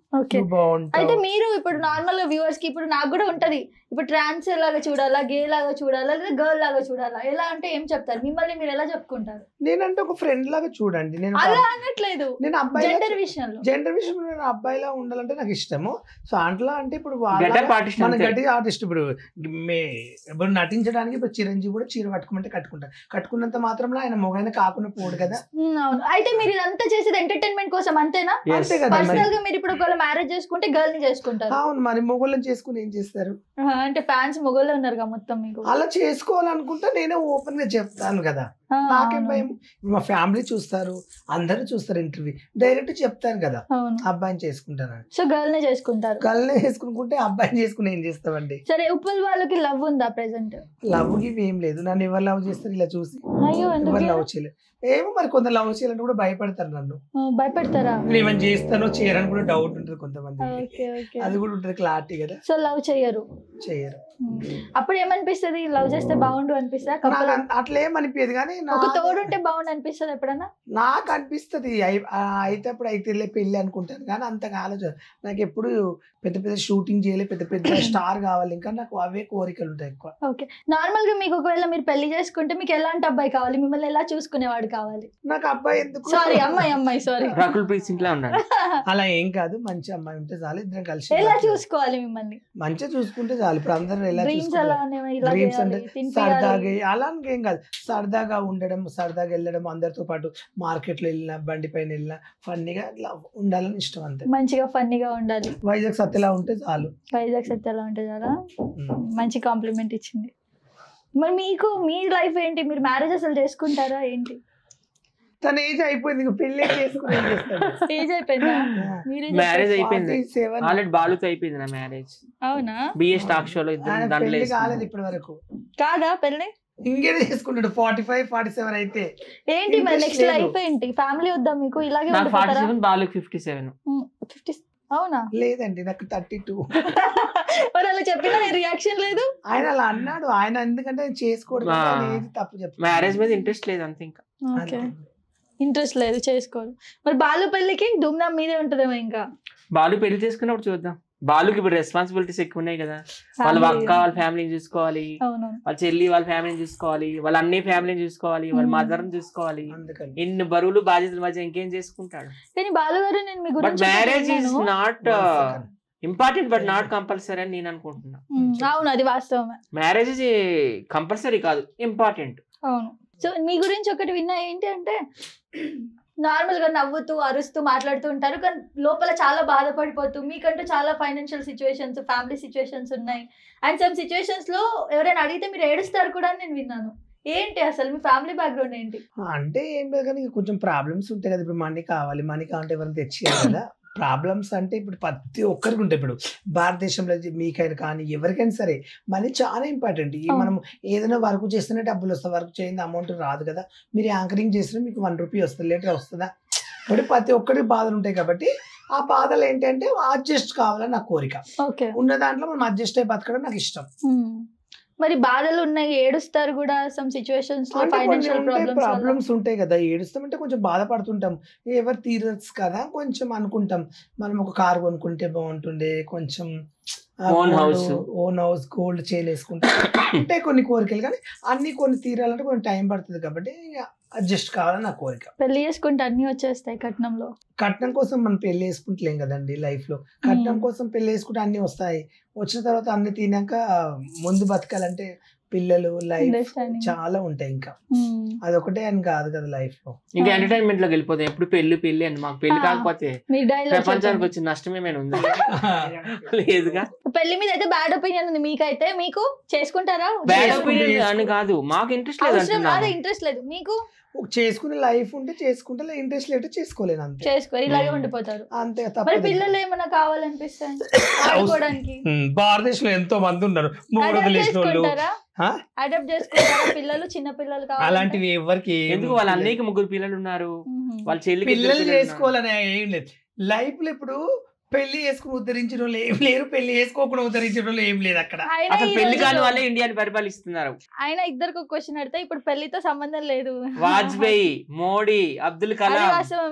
బాగుంటుంది. అయితే మీరు ఇప్పుడు నార్మల్ గా వ్యూవర్స్ కి ఇప్పుడు నాకు కూడా ఉంటది, ఇప్పుడు ట్రాన్స్ లాగా చూడాలా, గే లాగా చూడాలా, లేదా గర్ల్ లాగా చూడాలా, ఎలా అంటే ఏం చెప్తారు? మిమ్మల్ని మీరు ఎలా చెప్పుకుంటారు? నేనంటే ఒక ఫ్రెండ్ లాగా చూడండి, నేను అలా అనట్లేదు, నేను అబ్బాయి జెండర్ విషయంలో నేను అబ్బాయిలా ఉండాలంటే నాకు ఇష్టము. సో అట్లా అంటే ఇప్పుడు మన గట్టి ఆర్టిస్ట్ ఇప్పుడు నటించడానికి ఇప్పుడు చిరంజీవి కూడా చీర కట్టుకోమంటే కట్టుకుంటారు, కట్టుకున్నంత మాత్రంలో ఆయన మొగైన కాకుండా పోడు కదా. అవును. అయితే మీరు మీరంతా చేసేది ఎంటర్టైన్మెంట్ కోసం అంతేనా? అంతే కదా మరి. పర్సనల్ గా మీరు ఇప్పుడు ఒకవేళ మ్యారేజ్ చేసుకుంటే గర్ల్ ని చేసుకుంటారు. అవును మరి, మొగోళ్ళని చేసుకుని ఏం చేస్తారు? అంటే ఫ్యాన్స్ మొగోళ్ళే ఉన్నారుగా మొత్తం మీకు. అలా చేసుకోవాలనుకుంటే నేనే ఓపెన్ గా చెప్తాను కదా, నాకేం భయం. మా ఫ్యామిలీ చూస్తారు, అందరూ చూస్తారు, ఇంటర్వ్యూ డైరెక్ట్ చెప్తాను కదా అవును. అబ్బాయిని చేసుకుంటానని. సో గర్ల్ నే చేసుకుంటారు. గల్నే చేసుకుంటే అబ్బాయిని చేసుకుని ఏం చేస్తామండి? సరే, ఉప్పల్ వాళ్ళకి లవ్ ఉందా ప్రెసెంట్? లవ్ గివ్ ఏం లేదు. నన్ను ఎవరు లవ్ చేస్తారు ఇలా చూసి? అయ్యో, ఎందుకు ఎవరు లవ్ చేయలేదు. ఏమో మరి, కొందరు లవ్ చేయాలంటే కూడా భయపడతారు నన్ను. భయపెడతారా? నేను ఏమైనా చేస్తానో చేయరని కూడా డౌట్ ఉంటుంది కొంతమంది. Okay okay. అది కూడా ఉంటుంది క్లారిటీ కదా. సో లవ్ చెయ్యరు. చెయ్యరు. అప్పుడు ఏమనిపిస్తుంది? లవ్ చేస్తే బాగుండు అనిపిస్తా? నాకు అట్లా ఏమనిపించదు, కానీ ఒక తోడు ఉంటే బాగుండు అనిపిస్తుంది ఎప్పుడన్నా? నాకు అనిపిస్తుంది అయితే అప్పుడు అయితే పెళ్లి అనుకుంటాను, కానీ అంతగా ఆలోచన. నాకు ఎప్పుడు పెద్ద పెద్ద షూటింగ్ చేయాలి, పెద్ద పెద్ద స్టార్ కావాలి, ఇంకా నాకు అవే కోరికలు ఉంటాయి ఎక్కువ. ఓకే. నార్మల్ గా మీకు ఒకవేళ మీరు పెళ్లి చేసుకుంటే మీకు ఎలాంటి అబ్బాయి కావాలి? మిమ్మల్ని ఎలా చూసుకునేవాడు కావాలి? నాకు అబ్బాయి ఎందుకు, సారీ అమ్మాయి సారీ. రకుల్ ప్రీత్ సింగ్ లా ఉన్నాడు. అలా ఏం కాదు, మంచి అమ్మాయి ఉంటే చాలు, ఇద్దరం కలిసి ఎలా చూసుకోవాలి మిమ్మల్ని? మంచిగా చూసుకుంటే చాలు. ఇప్పుడు అందరూ ఎలా డ్రీమ్స్ అలా డ్రీమ్స్ అంటే సరదాగా అలా ఏం కాదు, సరదాగా ఉండడం, సరదాగా వెళ్ళడం, అందరితో పాటు మార్కెట్ లో వెళ్ళినా, బండి పైన వెళ్ళినా ఫన్నీగా అట్లా ఉండాలని ఇష్టం అంతే. మంచిగా ఫన్నీగా ఉండాలి. వైజాగ్ సత్యలా ఉంటే చాలు. వైజాగ్ సత్యాలా ఉంటే చాలా మంచి కాంప్లిమెంట్ ఇచ్చింది. మరి మీకు మీ లైఫ్ ఏంటి? మీరు మ్యారేజ్ అసలు చేసుకుంటారా ఏంటి? తన ఏజ్ అయిపోయింది, ఇంకా పెళ్లి చేసుకుని ఏం చేస్తాడు? ఏజ్ అయిపోయిందా? మ్యారేజ్ అయిపోయింది 47. ఆల్రెడీ, బాలుతో అయిపోయింది నా మ్యారేజ్. అవునా? బిఎస్ టాక్ షోలో ఇద్దరు ఆయన దాంట్లో పెళ్లి కాలేదు ఇప్పటి వరకు. కాదా పెళ్ళి? ఇంకేదో చేసుకుంటాడు 45, 47 అయితే. ఏంటి మరి Interest నెక్స్ట్ లేదు. లైఫ్ ఏంటి? ఫ్యామిలీ వద్దా మీకు? ఇలాగే నాకు ఉండిపోతారా? 47, బాలుకి 57. 50. అవునా? లేదండి, నాకు 32. మరి అలా చెప్పినా రియాక్షన్ లేదు. ఆయన అలా అన్నాడు. ఆయన ఎందుకంటే ఆయన చేసుకోడు, ఆయన ఏది తప్పు చెప్తాడు. మ్యారేజ్ మీద ఇంట్రెస్ట్ లేదు అంతే. ఇంకా ఓకే, ఇంట్రెస్ట్ లేదు, చేసుకోరు. మరి బాలు పెళ్ళికి ధూమ్ధామ్ మీదే ఉంటదేమో. ఇంకా బాలు పెళ్లి చేసుకున్నప్పుడు చూద్దాం. బాలుకి ఇప్పుడు రెస్పాన్సిబిలిటీస్ ఎక్కువ ఉన్నాయి కదా. వాళ్ళ అక్క వాళ్ళ ఫ్యామిలీని చూసుకోవాలి, వాళ్ళ చెల్లి వాళ్ళ ఫ్యామిలీని చూసుకోవాలి, వాళ్ళ అన్ని ఫ్యామిలీని చూసుకోవాలి, వాళ్ళ మదర్ చూసుకోవాలి. అందుకని ఇన్ని బరువులు బాధ్యతల మధ్య ఇంకేం చేసుకుంటాడు? కానీ బాలు గారు, నేను మీ బట్ గురించి marriage is not important but not compulsory అని నేను అనుకుంటున్నా. అవును, అది వాస్తవమే. మ్యారేజ్ కంపల్సరీ కాదు, ఇంపార్టెంట్. అవును. సో మీ గురించి ఒకటి విన్నా, ఏంటి అంటే నార్మల్ గా నవ్వుతూ అరుస్తూ మాట్లాడుతూ ఉంటారు, కానీ లోపల చాలా బాధపడిపోతూ, మీకంటూ చాలా ఫైనాన్షియల్ సిచ్యువేషన్స్, ఫ్యామిలీ సిచ్యువేషన్స్ ఉన్నాయి. అండ్ సమ్ సిచ్యువేషన్స్ లో ఎవరైనా అడిగితే మీరు ఏడుస్తారు కూడా అని నేను విన్నాను. ఏంటి అసలు మీ ఫ్యామిలీ బ్యాక్గ్రౌండ్ ఏంటి? అంటే ఏం లేదు, కానీ కొంచెం ప్రాబ్లమ్స్ ఉంటాయి కదా. ఇప్పుడు మనీ కావాలి, మనీ కావాలంటే ఎవరైనా తెచ్చేయాలి కదా. ప్రాబ్లమ్స్ అంటే ఇప్పుడు ప్రతి ఒక్కరికి ఉంటాయి. ఇప్పుడు భారతదేశంలో మీకైనా కానీ ఎవరికైనా సరే మనీ చాలా ఇంపార్టెంట్. మనం ఏదైనా వర్క్ చేస్తేనే డబ్బులు వస్తాయి, వర్క్ చేయండి అమౌంట్ రాదు కదా. మీరు యాంకరింగ్ చేసినా మీకు 1 రూపీ వస్తుంది, లీటర్ వస్తుందా? కాబట్టి ప్రతి ఒక్కరికి బాధలు ఉంటాయి. కాబట్టి ఆ బాధలు ఏంటంటే అడ్జస్ట్ కావాలని నా కోరిక. ఉన్న దాంట్లో మనం అడ్జస్ట్ అయ్యి బతకడం నాకు ఇష్టం. మరి బాధలు ఉన్నాయి, ఏడుస్తారు కూడా సమ్ సిచ్యువేషన్స్ లో, ఫైనాన్షియల్ ప్రాబ్లమ్స్ ఉంటాయి కదా. ఏడుస్తామంటే కొంచెం బాధపడుతుంటాం, ఎవరు తీరచ్చు కదా కొంచెం అనుకుంటాం. మనం ఒక కార్ కొనుక్కుంటే బాగుంటుండే, కొంచెం ఓన్ హౌస్, గోల్డ్ చైన్ వేసుకుంటే అంటే కొన్ని కోరికలు, కానీ అన్ని కొన్ని తీరాలంటే కొంచెం టైం పడుతుంది. కాబట్టి అడ్జస్ట్ కావాలని నా కోరిక. పెళ్లి చేసుకుంటే అన్ని వచ్చేస్తాయి కట్నంలో. కట్నం కోసం మనం పెళ్లి వేసుకుంటలేం కదండి లైఫ్ లో. కట్నం కోసం పెళ్లి వేసుకుంటే అన్ని వస్తాయి, వచ్చిన తర్వాత అన్ని తినాక ముందు బతకాలంటే పిల్లలు, లైఫ్ చాలా ఉంటాయి. ఇంకా అదొకటే అని కాదు కదా లైఫ్ లో. ఇంకా ఎంటర్టైన్మెంట్ లోకి వెళ్ళిపోతాయి. ఎప్పుడు పెళ్లి అని మాకు పెళ్లి కాకపోతే ప్రపంచానికి వచ్చిన నష్టం ఏమైనా ఉందా? లేదుగా. పెళ్లి మీద అయితే బ్యాడ్ ఒపీనియన్ ఉంది మీకైతే. మీకు చేసుకుంటారా? బ్యాడ్ ఒపీనియన్ అని కాదు, మాకు ఇంట్రెస్ట్ లేదు. ఇంట్రెస్ట్ లేదు మీకు? చేసుకునే లైఫ్ ఉంటే చేసుకుంటే, ఇంట్రెస్ట్ లేకపోతే చేసుకోలేను, అంతే. చేసుకోరు, ఇలాగే ఉండిపోతారు అంతే. మరి పిల్లలు ఏమైనా కావాలనిపిస్తాయి ఆడుకోవడానికి? భారతదేశంలో ఎంతో మంది ఉన్నారు, అడాప్ట్ చేసుకుంటారా పిల్లలు? చిన్న పిల్లలు కావాలి అలాంటివి ఎవరికి ఎందుకు? వాళ్ళ అన్నయ్యకి 3 పిల్లలు ఉన్నారు, వాళ్ళ చెల్లికి పిల్లలు చేసుకోవాలని ఏం లేదు లైఫ్ లో. ఇప్పుడు పెళ్లి చేసుకుని ఉద్ధరించిన వాళ్ళు ఏం లేరు, పెళ్లి చేసుకోకుండా ఉద్ధరించిన వాళ్ళు ఏం లేదు అక్కడ. అసలు పెళ్లి కాని వాళ్ళే ఇండియాని పరిపాలిస్తున్నారు. ఆయన ఇద్దరికి ఒక క్వశ్చన్ అడితే, ఇప్పుడు పెళ్లితో సంబంధం లేదు. వాజ్పేయి, మోడీ, అబ్దుల్ కలాం,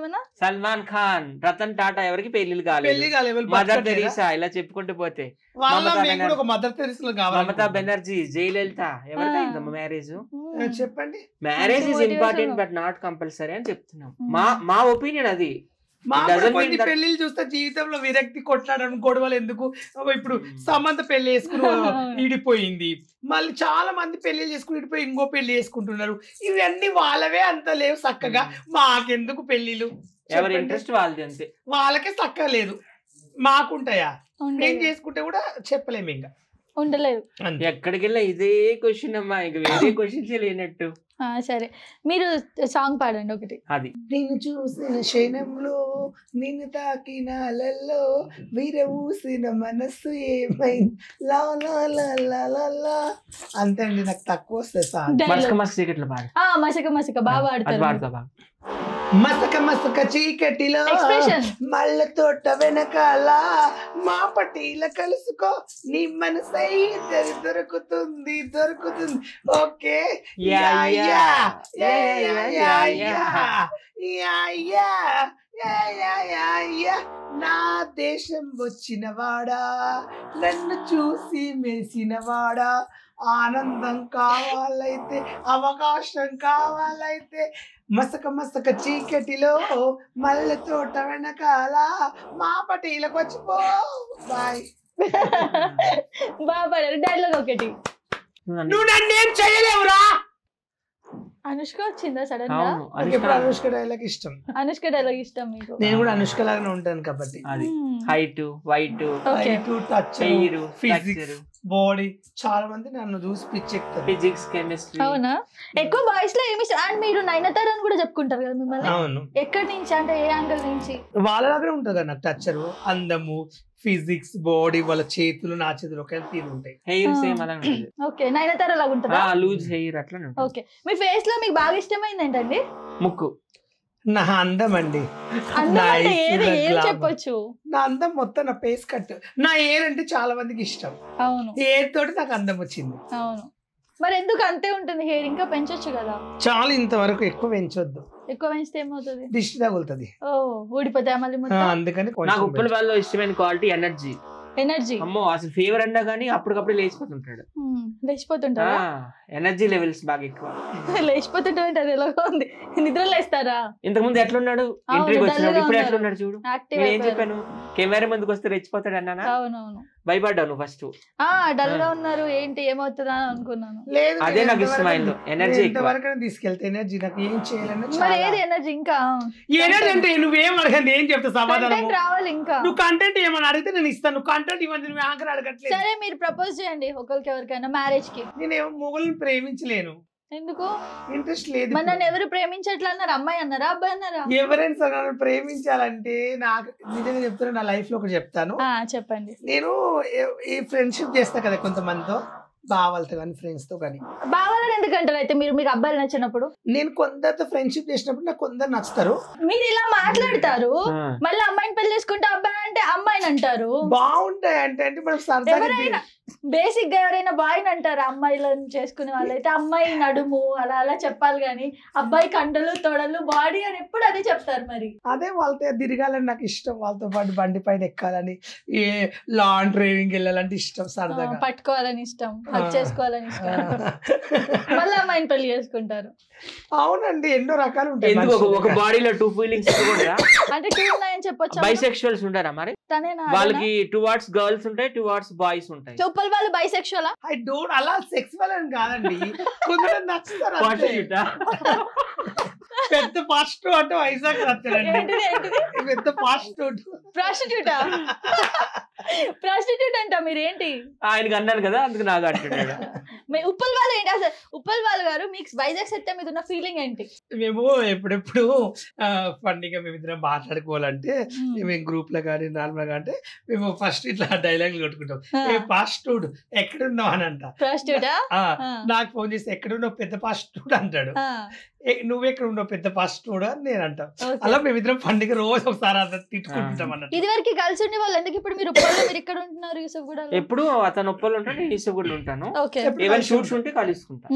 సల్మాన్ ఖాన్, రతన్ టాటా ఎవరికి పెళ్లిళ్ళు కాలేదు. మదర్ తెరీసా, ఇలా చెప్పుకుంటూ పోతే మమతా బెనర్జీ, జయలలిత, ఎవరికైందమ్మా మ్యారేజ్? చెప్పండి. Marriage is important but not compulsory అని చెప్తున్నాం. మా ఒపీనియన్ అది. మా It doesn't కొన్ని mean that- పెళ్లిళ్ళు చూస్తే జీవితంలో విరక్తి కొట్లాడడం గొడవలు ఎందుకు ఇప్పుడు సమంత పెళ్లి చేసుకుని ఇడిపోయింది, మళ్ళీ చాలా మంది పెళ్లి చేసుకుని ఇడిపోయి ఇంకో పెళ్లి చేసుకుంటున్నారు. ఇవన్నీ వాళ్ళవే అంత లేవు చక్కగా, మాకెందుకు పెళ్లిళ్ళు? ఎవరి ఇంట్రెస్ట్ వాళ్ళది అంతే. వాళ్ళకే చక్కగా లేదు, మాకుంటాయా? నేను చేసుకుంటే కూడా చెప్పలేము ఇంకా ఉండలేదు. ఎక్కడికి వెళ్ళా ఇదే క్వశ్చన్ అమ్మా, ఇంక వేరే క్వశ్చన్స్ లేనట్టు. సరే మీరు సాంగ్ పాడండి ఒకటి. అది నిన్ను చూసిన క్షణంలో నిన్ను తాకిన అలల్లో విరవూసిన మనస్సు ఏమైంది లా లా లా లా లా లా. అంతే అండి, నాకు తక్కువ వస్తుంది సాంగ్. మస్క మస్క చీకట్లో పాడు. మసక మసక బాగా అది పాడతారు. పాడుతా బాగా. మసక మసక చీకటిలో Expression. మళ్ళ తోట వెనకాల మా పటీల కలుసుకో నీ మనసై దొరుకుతుంది దొరుకుతుంది. Okay yeah, yeah. Yeah, yeah, yeah, yeah, yeah, yeah, yeah, yeah, yeah. నా దేశం వచ్చిన వాడా, నన్ను చూసి మెరిసిన వాడా, ఆనందం కావాలైతే అవకాశం కావాలైతే మసక మసక చీకటిలో మల్లె తోట వెనకాల మా పటీలకు వచ్చిపో. బాయ్. బాగా పాడారు. డైలాగ్ ఒకటి. నువ్వు నన్నేం చేయలేవురా. అనుష్క వచ్చిందా సడన్ గా? అవును, ఇప్పుడు అనుష్క డైలాగ్ ఇష్టం. అనుష్క డైలాగ్ ఇష్టం మీకు? నేను కూడా అనుష్క లాగానే ఉంటాను కాబట్టి. అది height, white, okay. Touch, hair, physics, body, చాలా మంది నన్ను చూసి పిచ్చెక్తారు. Physics, chemistry. అవునా? ఎక్కువ బాయ్స్ లో ఏమి అండ్ మీరు నయనతార అని కూడా చెప్పుకుంటారు కదా మిమ్మల్ని. అవును, ఎక్కడి నుంచి అంటే ఏ యాంగిల్ నుంచి? వాళ్ళ దగ్గర ఉంటుంది కదా నాకు టచ్చరు, అందము, ఫిజిక్స్, బాడీ, వాళ్ళ చేతులు నా చేతులు ఒకే తీరు ఉంటాయి. హెయిర్ సేమ్ అలానే ఉంటుంది. ఓకే, నయనతార లాగా ఉంటుందా? లూజ్ హెయిర్ అట్లానే ఉంటుంది. ఓకే, మీ ఫేస్ లో మీకు బాగా ఇష్టమైంది ఏంటండి? ముక్కు. నా అందం అండి, అందం నా అంటే eyes, ఏది నా ఏం glamour. చెప్పొచ్చు? నా అందం మొత్తం నా ఫేస్ కట్. నా హెయిర్ అంటే చాలా మందికి ఇష్టం. అవును హెయిర్ తోటి నాకు అందం వచ్చింది. అవును. మరి ఎందుకు అంతే ఉంటుంది హెయిర్? ఇంకా పెంచొచ్చు కదా. చాలా, ఇంతవరకు ఎక్కువ పెంచొద్దు, ఎక్కువ పెంచితే ఏమవుతుంది? దిష్టి తగులుతుంది. ఓ ఊడిపోతాయి మళ్ళీ మొత్తం. అందుకని నాకు కొంచెం ఉప్పల వాళ్ళలో ఇష్టమైన క్వాలిటీ ఎనర్జీ. ఎనర్జీ. అమ్మో అసలు ఫీవర్ అన్నా కానీ అప్పటికప్పుడు లేచిపోతుంటాడు. లేచిపోతుంటారా? ఎనర్జీ లెవెల్స్ బాగా ఎక్కువ. లేచిపోతుంటా అంటే అది ఎలాగో ఉంది. నిద్ర లేస్తారా? ఇంతకు ముందు ఎట్లున్నాడు అవును, ఇంటర్వ్యూకి వచ్చినాడు, డల్గా ఇప్పుడు ఉన్నారు. ఎట్లున్నాడు చూడు. యాక్టివ్ నేను ఏం అయిపోయారు. చెప్పాను, కెమెరా ముందుకు వస్తే రెచ్చిపోతాడు అన్నానా? అవునవును. భయపడ్డావు నువ్వు ఫస్ట్. డల్ గా ఉన్నారు, ఏంటి ఏమవుతుందా అని అనుకున్నాను. లేదు, అదే నాకు ఇష్టం ఆయనలో, ఎనర్జీ ఎక్కువ. ఎంతవరకు తీసుకెళ్తే ఎనర్జీ నాకు ఏం చేయాలన్నా మరి చాలా. ఏది ఎనర్జీ? ఇంకా ఎనర్జీ అంటే నువ్వేం అడగండి, ఏం చెప్తా సమాధానం. కంటెంట్ రావాలి ఇంకా. నువ్వు కంటెంట్ ఏమని అడిగితే నేను ఇస్తాను. నువ్వు కంటెంట్ ఇవ్వండి, నువ్వు యాంకర్ అడగట్లేదు. సరే మీరు ప్రపోజ్ చేయండి ఒకరికి ఎవరికైనా మ్యారేజ్ కి. నేనేమో మొగుల్ని ప్రేమించలేను, ఎందుకు? ఇంట్రెస్ట్ లేదు. మరి నన్ను ఎవరు ప్రేమించట్లా అన్నారు? అమ్మాయి అన్నారా అబ్బాయి అన్నారా? ఎవరైనా సరే నన్ను ప్రేమించాలంటే నాకు నిజంగా చెప్తాను, నా లైఫ్ లో ఒకటి చెప్తాను. చెప్పండి. నేను ఈ ఫ్రెండ్షిప్ చేస్తా కదా కొంతమందితో, బావాలతో కానీ ఫ్రెండ్స్ తో కానీ. బావాలని ఎందుకంటారు అయితే మీరు? మీకు అబ్బాయిలు నచ్చినప్పుడు? నేను కొందరితో ఫ్రెండ్షిప్ చేసినప్పుడు నాకు కొందరు నచ్చుతారు. మీరు ఇలా మాట్లాడతారు, మళ్ళీ అమ్మాయిని పెళ్లి చేసుకుంటే అబ్బాయి అంటే అమ్మాయిని అంటారు. బాగుంటాయి అంటే మనం సరదాగా ఎవరైనా బేసిక్ గా ఎవరైనా బాయ్ని అంటారు. అమ్మాయిలను చేసుకునే వాళ్ళైతే అమ్మాయి నడుము అలా అలా చెప్పాలి గానీ అబ్బాయి కండలు తొడలు బాడీ అని ఎప్పుడు అదే చెప్తారు. మరి అదే వాళ్ళతో తిరగాలని నాకు ఇష్టం, వాళ్ళతో పాటు బండి పైన ఎక్కాలని, ఏ లాంగ్ డ్రైవింగ్ వెళ్ళాలంటే ఇష్టం, సరదాగా పట్టుకోవాలని ఇష్టం, హక్ చేసుకోవాలని ఇష్టం. మళ్ళీ అమ్మాయిని పెళ్లి చేసుకుంటారు. అవునండి, ఎన్నో రకాలు ఉంటాయి. ఎందుకు ఒక బాడీలో 2 ఫీలింగ్స్ అంటే 2 ఉన్నాయని చెప్పొచ్చు. బైసెక్షువల్స్ ఉంటారా మరి? తనేనా? వాళ్ళకి towards గర్ల్స్ ఉంటాయి, towards బాయ్స్ ఉంటాయి. చూపల్ వాళ్ళు బైసెక్షువల్? ఐ డోంట్, అలా సెక్సువల్ అని కాదండి, కొందరు నచ్చుతారు అంతే. పెద్ద ఫాస్ట్ అంటే వైజాగ్ నచ్చారండి, పెద్ద ఫాస్ట్ ప్రాస్టిట్యూటా? ప్రాస్టిట్యూట్ అంట మీరేంటి? ఆయనకి అన్నాను కదా, అందుకు నాకు అంటున్నాడు. ఉప్పల్ వాళ్ళు ఏంటి అసలు? ఉప్పల్ వాళ్ళు గారు మీకు వైజాగ్ సెట్ మీద ఉన్న ఫీలింగ్ ఏంటి? మేము ఎప్పుడెప్పుడు ఫన్నీగా మేమిద్దరం మాట్లాడుకోవాలంటే మేము గ్రూప్ లో కానీ నార్మల్ గా అంటే మేము ఫస్ట్ ఇట్లా డైలాగులు కొట్టుకుంటాం. ఏ ఫాస్టూడ్ ఎక్కడున్నావు అని అంట. ప్రాస్టిట్యూటా? నాకు ఫోన్ చేసి ఎక్కడున్నావు పెద్ద ఫాస్టూడ్ అంటాడు. నువ్వెక్కడ ఉన్నావు పెద్ద ఫాస్టూడ్ అని నేను అంటాం. అలా మేమిద్దరం పండుగ రోజు ఒకసారి అంత తిట్టుకుంటాం అన్నట్టు. ఇది వరకు కలిసి ఉండే వాళ్ళు ఎందుకు ఇప్పుడు మీరు ఉప్పల్లో మీరు ఇక్కడ ఉంటున్నారు? యూసఫ్ కూడా ఎప్పుడు అతను ఉప్పలు ఉంటాను, యూసఫ్ కూడా ఉంటాను. ఓకే. ఈవెన్ షూట్స్ ఉంటే కలుసుకుంటాం.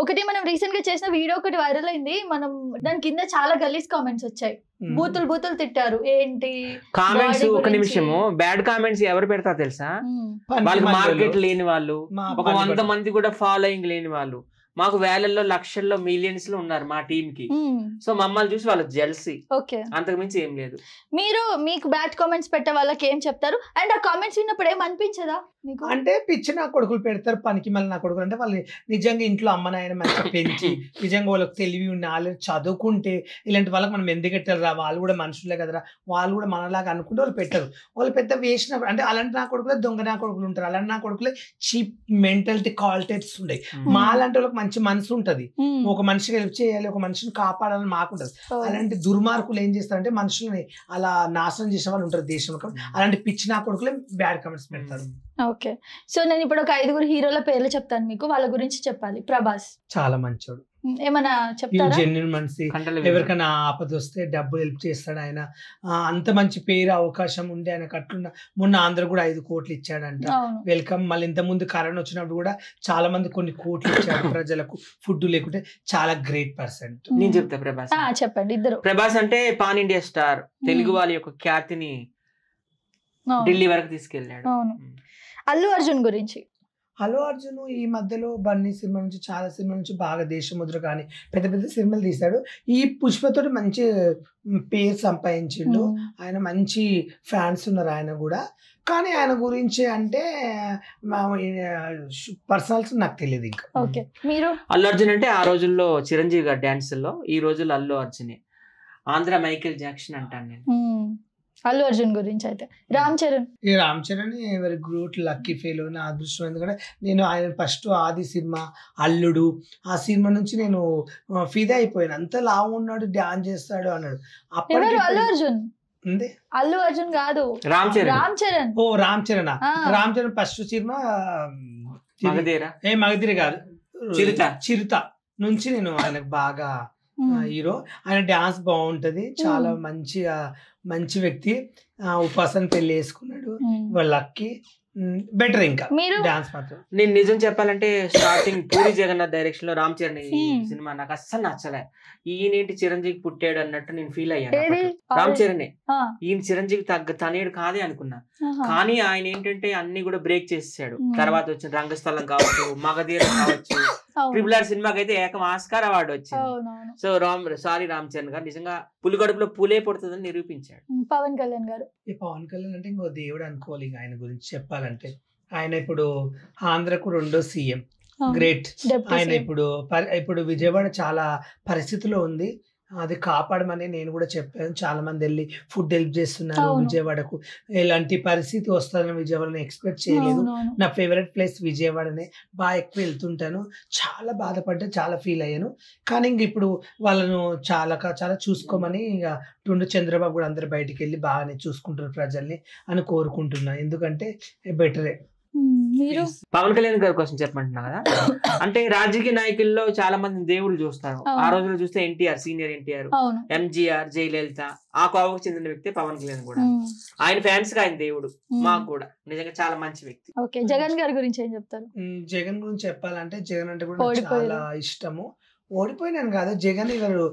ఒకటి మనం రీసెంట్ గా చేసిన వీడియో ఒకటి వైరల్ అయింది. మనం దాని కింద చాలా గలీజ్ కామెంట్స్ వచ్చాయి. బూతులు తిట్టారు. ఏంటి కామెంట్స్? ఒక నిమిషము. బ్యాడ్ కామెంట్స్ ఎవరు పెడతారు తెలుసా? వాళ్ళకి మార్కెట్ లేని వాళ్ళు, ఒక 100 మంది కూడా ఫాలోయింగ్ లేని వాళ్ళు, మాకు వేలల్లో లక్షల్లో మిలియన్స్ లో ఉన్నారు మా టీమ్ కి. సో మమ్మల్ని చూసి వాళ్ళకి జెల్సీ, ఓకే. అంతకు మించి ఏం లేదు. మీరు మీకు బ్యాడ్ కామెంట్స్ పెట్టే వాళ్ళకి ఏం చెప్తారు? అండ్ ఆ కామెంట్స్ విన్నప్పుడు ఏం అనిపించదా మీకు? అంటే పిచ్చి నా కొడుకులు పెడతారు, పనికి మళ్ళీ నా కొడుకులు అంటే వాళ్ళు నిజంగా ఇంట్లో అమ్మ నాయన మంచిగా పెంచి నిజంగా వాళ్ళకి తెలివి ఉన్న వాళ్ళు చదువుకుంటే ఇలాంటి వాళ్ళకి మనం ఎందుకు పెట్టారా, వాళ్ళు కూడా మనుషులే కదరా, వాళ్ళు కూడా మనలాగా అనుకుంటే వాళ్ళు పెట్టరు. వాళ్ళు పెద్ద వేసిన అంటే అలాంటి నా కొడుకులే దొంగ నా కొడుకులు ఉంటారు, అలాంటి నా కొడుకులే చీప్ మెంటాలిటీ క్వాలిటీస్ ఉంటాయి. మా లాంటి వాళ్ళకి మంచి మనసు ఉంటది, ఒక మనిషికి హెల్ప్ చేయాలి, ఒక మనిషిని కాపాడాలని మాకుంటది. అలాంటి దుర్మార్గులు ఏం చేస్తారంటే మనుషుల్ని అలా నాశనం చేసే వాళ్ళు ఉంటారు దేశంలో. అలాంటి పిచ్చి నా కొడుకులే బ్యాడ్ కామెంట్స్ పెడతారు. ఓకే. సో నేను ఇప్పుడు ఒక 5 హీరోల పేర్లు చెప్తాను మీకు, వాళ్ళ గురించి చెప్పాలి. ప్రభాస్ చాలా మంచోడు, ఏమన్నా చెప్తారా? జెన్యున్ మనిషి, ఎవరికైనా ఆపద వస్తే డబ్బులు హెల్ప్ చేస్తాడు ఆయన. అంత మంచి పేరు అవకాశం ఉండే ఆయనకు అట్లున్న. మొన్న ఆంధ్ర కూడా 5 కోట్లు ఇచ్చాడంట వెల్కమ్. మళ్ళీ ఇంత ముందు కరోనా వచ్చినప్పుడు కూడా చాలా మంది కొన్ని కోట్లు ఇచ్చాడు ప్రజలకు ఫుడ్ లేకుంటే. చాలా గ్రేట్ పర్సన్. నేను చెప్తా ప్రభాస్. చెప్పండి ఇద్దరు. ప్రభాస్ అంటే పాన్ ఇండియా స్టార్, తెలుగు వాళ్ళ యొక్క ఖ్యాతిని ఢిల్లీ వరకు తీసుకెళ్ళాడు. అవును. అల్లు అర్జున్ గురించి. అల్లు అర్జున్ ఈ మధ్యలో బన్నీ సినిమా నుంచి చాలా సినిమా నుంచి బాగా దేశముద్ర కానీ పెద్ద పెద్ద సినిమాలు తీశాడు. ఈ పుష్పతోటి మంచి పేరు సంపాదించిండు. ఆయన మంచి ఫ్యాన్స్ ఉన్నారు ఆయన కూడా. కానీ ఆయన గురించి అంటే పర్సనల్స్ నాకు తెలియదు ఇంకా. ఓకే. మీరు? అల్లు అర్జున్ అంటే ఆ రోజుల్లో చిరంజీవి గారి డాన్సుల్లో, ఈ రోజుల్లో అల్లు అర్జునే. ఆంధ్ర మైకేల్ జాక్సన్ అంటాను నేను. అల్లు అర్జున్ గురించి అయితే రామ్ చరణ్. ఈ రామ్ చరణ్ ఎవరి గ్రూట్ లక్కీ ఫెయిల్ నా అదృష్టం. ఎందుకంటే నేను ఆయన ఫస్ట్ ఆది సినిమా అల్లుడు ఆ సినిమా నుంచి నేను ఫిదా అయిపోయాను. అంత లావు ఉన్నాడు, డాన్స్ చేస్తాడు అన్నాడు. అల్లు అర్జున్ అల్లు అర్జున్ కాదు, రామ్ చరణ్. రామ్ చరణ్. ఓ రామ్ చరణ్. రామ్ చరణ్ ఫస్ట్ సినిమా మగధీర కాదు, చిరుత నుంచి నేను ఆయనకు బాగా హీరో. ఆయన డాన్స్ బాగుంటది, చాలా మంచి వ్యక్తి. ఉపాసన పెళ్లి చేసుకున్నాడు, వాళ్ళకి బెటర్. ఇంకా డాన్స్ మాత్రం నేను నిజం చెప్పాలంటే స్టార్టింగ్ పూరి జగన్నాథ్ డైరెక్షన్ లో రామ్ చరణ్ సినిమా నాకు అస్సలు నచ్చలే. ఈయనేంటి చిరంజీవి పుట్టాడు అన్నట్టు నేను ఫీల్ అయ్యాను. రామ్ చరణ్ ఈయన చిరంజీవి తనేడు కాదే అనుకున్నా. కానీ ఆయన ఏంటంటే అన్ని కూడా బ్రేక్ చేసాడు. తర్వాత వచ్చిన రంగస్థలం కావచ్చు, మగధీర కావచ్చు, ట్రిపుల్ ఆర్ సినిమాకి అయితే ఏకం ఆస్కార్ అవార్డు వచ్చింది. సో రామ్ చరణ్ గారు నిజంగా పులిగడుపులో పూలే పడుతుందని నిరూపించాడు. పవన్ కళ్యాణ్ గారు. ఈ పవన్ కళ్యాణ్ అంటే ఇంకో దేవుడు అనుకోవాలి. ఆయన గురించి చెప్పాలంటే ఆయన ఇప్పుడు ఆంధ్రకు 2వ సీఎం, గ్రేట్. ఆయన ఇప్పుడు విజయవాడ చాలా పరిస్థితిలో ఉంది, అది కాపాడమని నేను కూడా చెప్పాను. చాలా మంది వెళ్ళి ఫుడ్ హెల్ప్ చేస్తున్నారు విజయవాడకు. ఎలాంటి పరిస్థితి వస్తుందని విజయవాడని ఎక్స్పెక్ట్ చేయలేదు. నా ఫేవరెట్ ప్లేస్ విజయవాడనే, బాగా ఎక్కువ వెళ్తుంటాను. చాలా బాధపడ్డా, చాలా ఫీల్ అయ్యాను. కానీ ఇంక ఇప్పుడు వాళ్ళను చాలా చూసుకోమని ఇక చంద్రబాబు కూడా అందరు బయటికి వెళ్ళి బాగానే చూసుకుంటారు ప్రజల్ని అని కోరుకుంటున్నా. ఎందుకంటే బెటరే. పవన్ కళ్యాణ్ గారి కోసం చెప్పమంటున్నా కదా. అంటే రాజకీయ నాయకుల్లో చాలా మంది దేవుళ్ళు చూస్తారు. ఆ రోజుల్లో చూస్తే ఎన్టీఆర్, సీనియర్ ఎన్టీఆర్, ఎంజీఆర్, జయలలిత, ఆ కోవకు చెందిన వ్యక్తి పవన్ కళ్యాణ్ కూడా. ఆయన ఫ్యాన్స్ గా ఆయన దేవుడు, మాకు కూడా నిజంగా చాలా మంచి వ్యక్తి. ఓకే. జగన్ గారి గురించి ఏం చెప్తారు? జగన్ గురించి చెప్పాలంటే జగన్ అంటే కూడా చాలా ఇష్టము. ఓడిపోయినాను కాదు, జగన్ గారు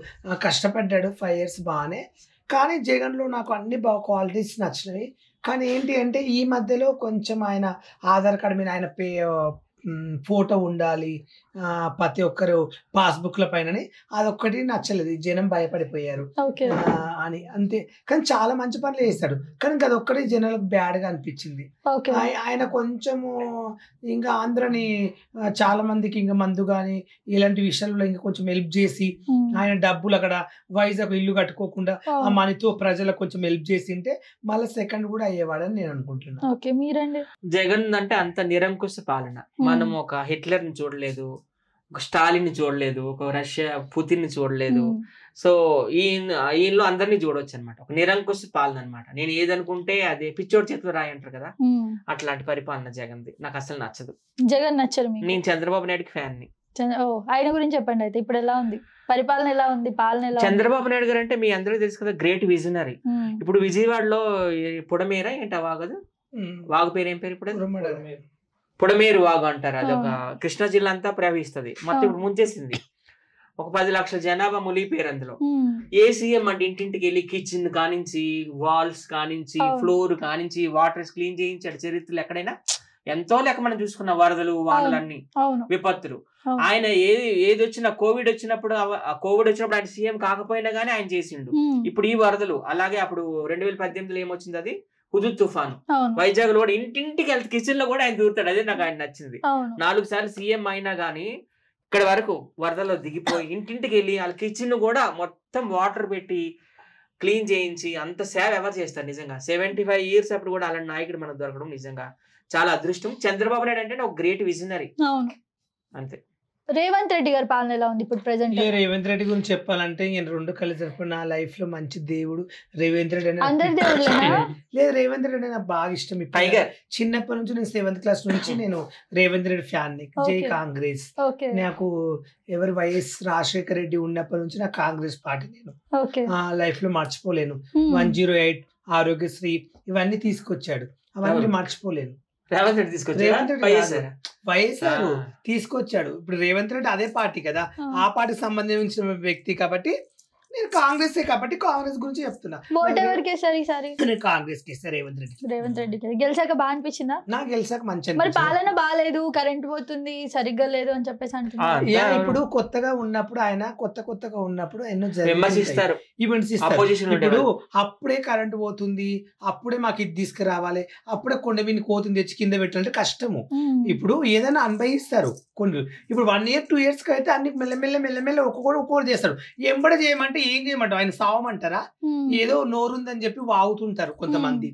కష్టపడ్డాడు 5 years బాగానే. కానీ జగన్ లో నాకు అన్ని బాగా క్వాలిటీస్ నచ్చినాయి. కానీ ఏంటి అంటే ఈ మధ్యలో కొంచెం ఆయన ఆధార్ కార్డు మీద ఆయన ఫోటో ఉండాలి ప్రతి ఒక్కరు పాస్బుక్ల పైన, అదొక్కటి నచ్చలేదు. జనం భయపడిపోయారు అని అంతే. కానీ చాలా మంచి పనులు చేస్తాడు, కానీ అదొక్కటి జనాలకు బ్యాడ్ గా అనిపించింది. ఆయన కొంచెము ఇంకా ఆంధ్రని చాలా మందికి ఇంకా మందు కానీ ఇలాంటి విషయాల్లో ఇంకా కొంచెం హెల్ప్ చేసి ఆయన డబ్బులు అక్కడ వైజాగ్ ఇల్లు కట్టుకోకుండా ఆ మనీతో ప్రజలకు కొంచెం హెల్ప్ చేసి ఉంటే మళ్ళీ సెకండ్ కూడా అయ్యేవాడని నేను అనుకుంటున్నాను. జగన్ అంటే అంత నిరంకుశ పాలన. మనం ఒక హిట్లర్ ని చూడలేదు, ఒక స్టాలిన్ ని చూడలేదు, ఒక రష్యా పుతిన్ ని చూడలేదు. సో ఈయనలో అందరినీ చూడవచ్చు అనమాట. ఒక నిరంకుశ పాలన అనమాట. నేను ఏదనుకుంటే అదే పిచ్చోడి చేతిలో రాయి అంటారు కదా, అట్లాంటి పరిపాలన జగన్ది. నాకు అసలు నచ్చదు. జగన్ నచ్చరు? నేను చంద్రబాబు నాయుడుకి ఫ్యాన్ ని. ఆయన గురించి చెప్పండి అయితే. ఇప్పుడు ఎలా ఉంది పరిపాలన, ఎలా ఉంది పాలన? చంద్రబాబు నాయుడు గారు అంటే మీ అందరికీ తెలుసు కదా, గ్రేట్ విజనరీ. ఇప్పుడు విజయవాడలో పుడమేర ఏంటి వాగదు, వాగు పేరు ఏం పేరు ఇప్పుడు? పుడమేరు వాగు అంటారు. అది ఒక కృష్ణా జిల్లా అంతా ప్రవహిస్తుంది. మొత్తం ఇప్పుడు ముంచేసింది. ఒక 10 లక్షల జనాభా మునిగిపోయారు అందులో. ఏ సీఎం అంటే ఇంటింటికి వెళ్ళి కిచెన్ కానించి, వాల్స్ కానించి, ఫ్లోర్ కానించి, వాటర్ క్లీన్ చేయించాడు చరిత్రలు ఎక్కడైనా? ఎంతో లెక్క మనం చూసుకున్న వరదలు, వానలన్నీ, విపత్తులు. ఆయన ఏది వచ్చినా కోవిడ్ వచ్చినప్పుడు ఆయన సీఎం కాకపోయినా గానీ ఆయన చేసిండు. ఇప్పుడు ఈ వరదలు అలాగే అప్పుడు 2018లో ఏమొచ్చింది అది హుదూద్ తుఫాను వైజాగ్ లో కూడా ఇంటింటికి వెళ్తే కిచెన్ లో కూడా ఆయన దూరుతాడు. అదే నాకు ఆయన నచ్చింది. 4 సార్లు సీఎం అయినా గానీ ఇక్కడ వరకు వరదల్లో దిగిపోయి ఇంటింటికి వెళ్ళి వాళ్ళ కిచెన్ కూడా మొత్తం వాటర్ పెట్టి క్లీన్ చేయించి అంత సేవ ఎవరు చేస్తారు నిజంగా. 75 years అప్పుడు కూడా అలాంటి నాయకుడు మనకు దొరకడం నిజంగా చాలా అదృష్టం. చంద్రబాబు నాయుడు అంటే ఒక గ్రేట్ విజనరీ. అంతే. రేవంత్ రెడ్డి గారి పాలన ఎలా ఉంది ఇప్పుడు ప్రెసెంట్? రేవంత్ రెడ్డి గురించి చెప్పాలంటే నేను 2 కళ్ళు జరిపిన నా లైఫ్ లో మంచి దేవుడు రేవంత్ రెడ్డి లేదు. రేవంత్ రెడ్డి నాకు బాగా ఇష్టం. చిన్నప్పటి నుంచి నేను 7th క్లాస్ నుంచి నేను రేవంత్ రెడ్డి ఫ్యాన్. జై కాంగ్రెస్. నాకు ఎవరు వైఎస్ రాజశేఖర రెడ్డి ఉన్నప్పటి నుంచి నాకు కాంగ్రెస్ పార్టీ నేను లైఫ్ లో మర్చిపోలేను. 108 ఆరోగ్యశ్రీ ఇవన్నీ తీసుకొచ్చాడు, అవన్నీ మర్చిపోలేను. రేవంత్ రెడ్డి వైఎస్ఆర్ తీసుకొచ్చాడు. ఇప్పుడు రేవంత్ రెడ్డి అదే పార్టీ కదా, ఆ పార్టీకి సంబంధించిన వ్యక్తి కాబట్టి నేను కాంగ్రెస్ కాబట్టి కాంగ్రెస్ గురించి చెప్తున్నా. కాంగ్రెస్ రేవంత్ రెడ్డి గెలిచాక బాగా అనిపించిందా? నాకు గెలిచాక మంచి. మరి పాలన బాగాలేదు, కరెంట్ పోతుంది, సరిగ్గా లేదు అని చెప్పేసి అంటున్నారు. ఇప్పుడు కొత్తగా ఉన్నప్పుడు ఆయన కొత్తగా ఉన్నప్పుడు ఎన్నో విమర్శిస్తారు. ఇప్పుడు అప్పుడే కరెంట్ పోతుంది, అప్పుడే మాకు ఇది తీసుకురావాలి, అప్పుడే కొండమీని కోతిని తెచ్చి కింద పెట్టాలంటే కష్టము. ఇప్పుడు ఏదైనా అనుభవిస్తారు కొన్ని. ఇప్పుడు 1 year 2 years అయితే అన్ని మెల్లమెల్ల ఒక్కొక్కటి చేస్తాడు. ఎంబడే చేయమంటే ఏం చేయమంటారు? ఆయన సావమంటారా? ఏదో నోరుందని చెప్పి వాగుతుంటారు కొంతమంది,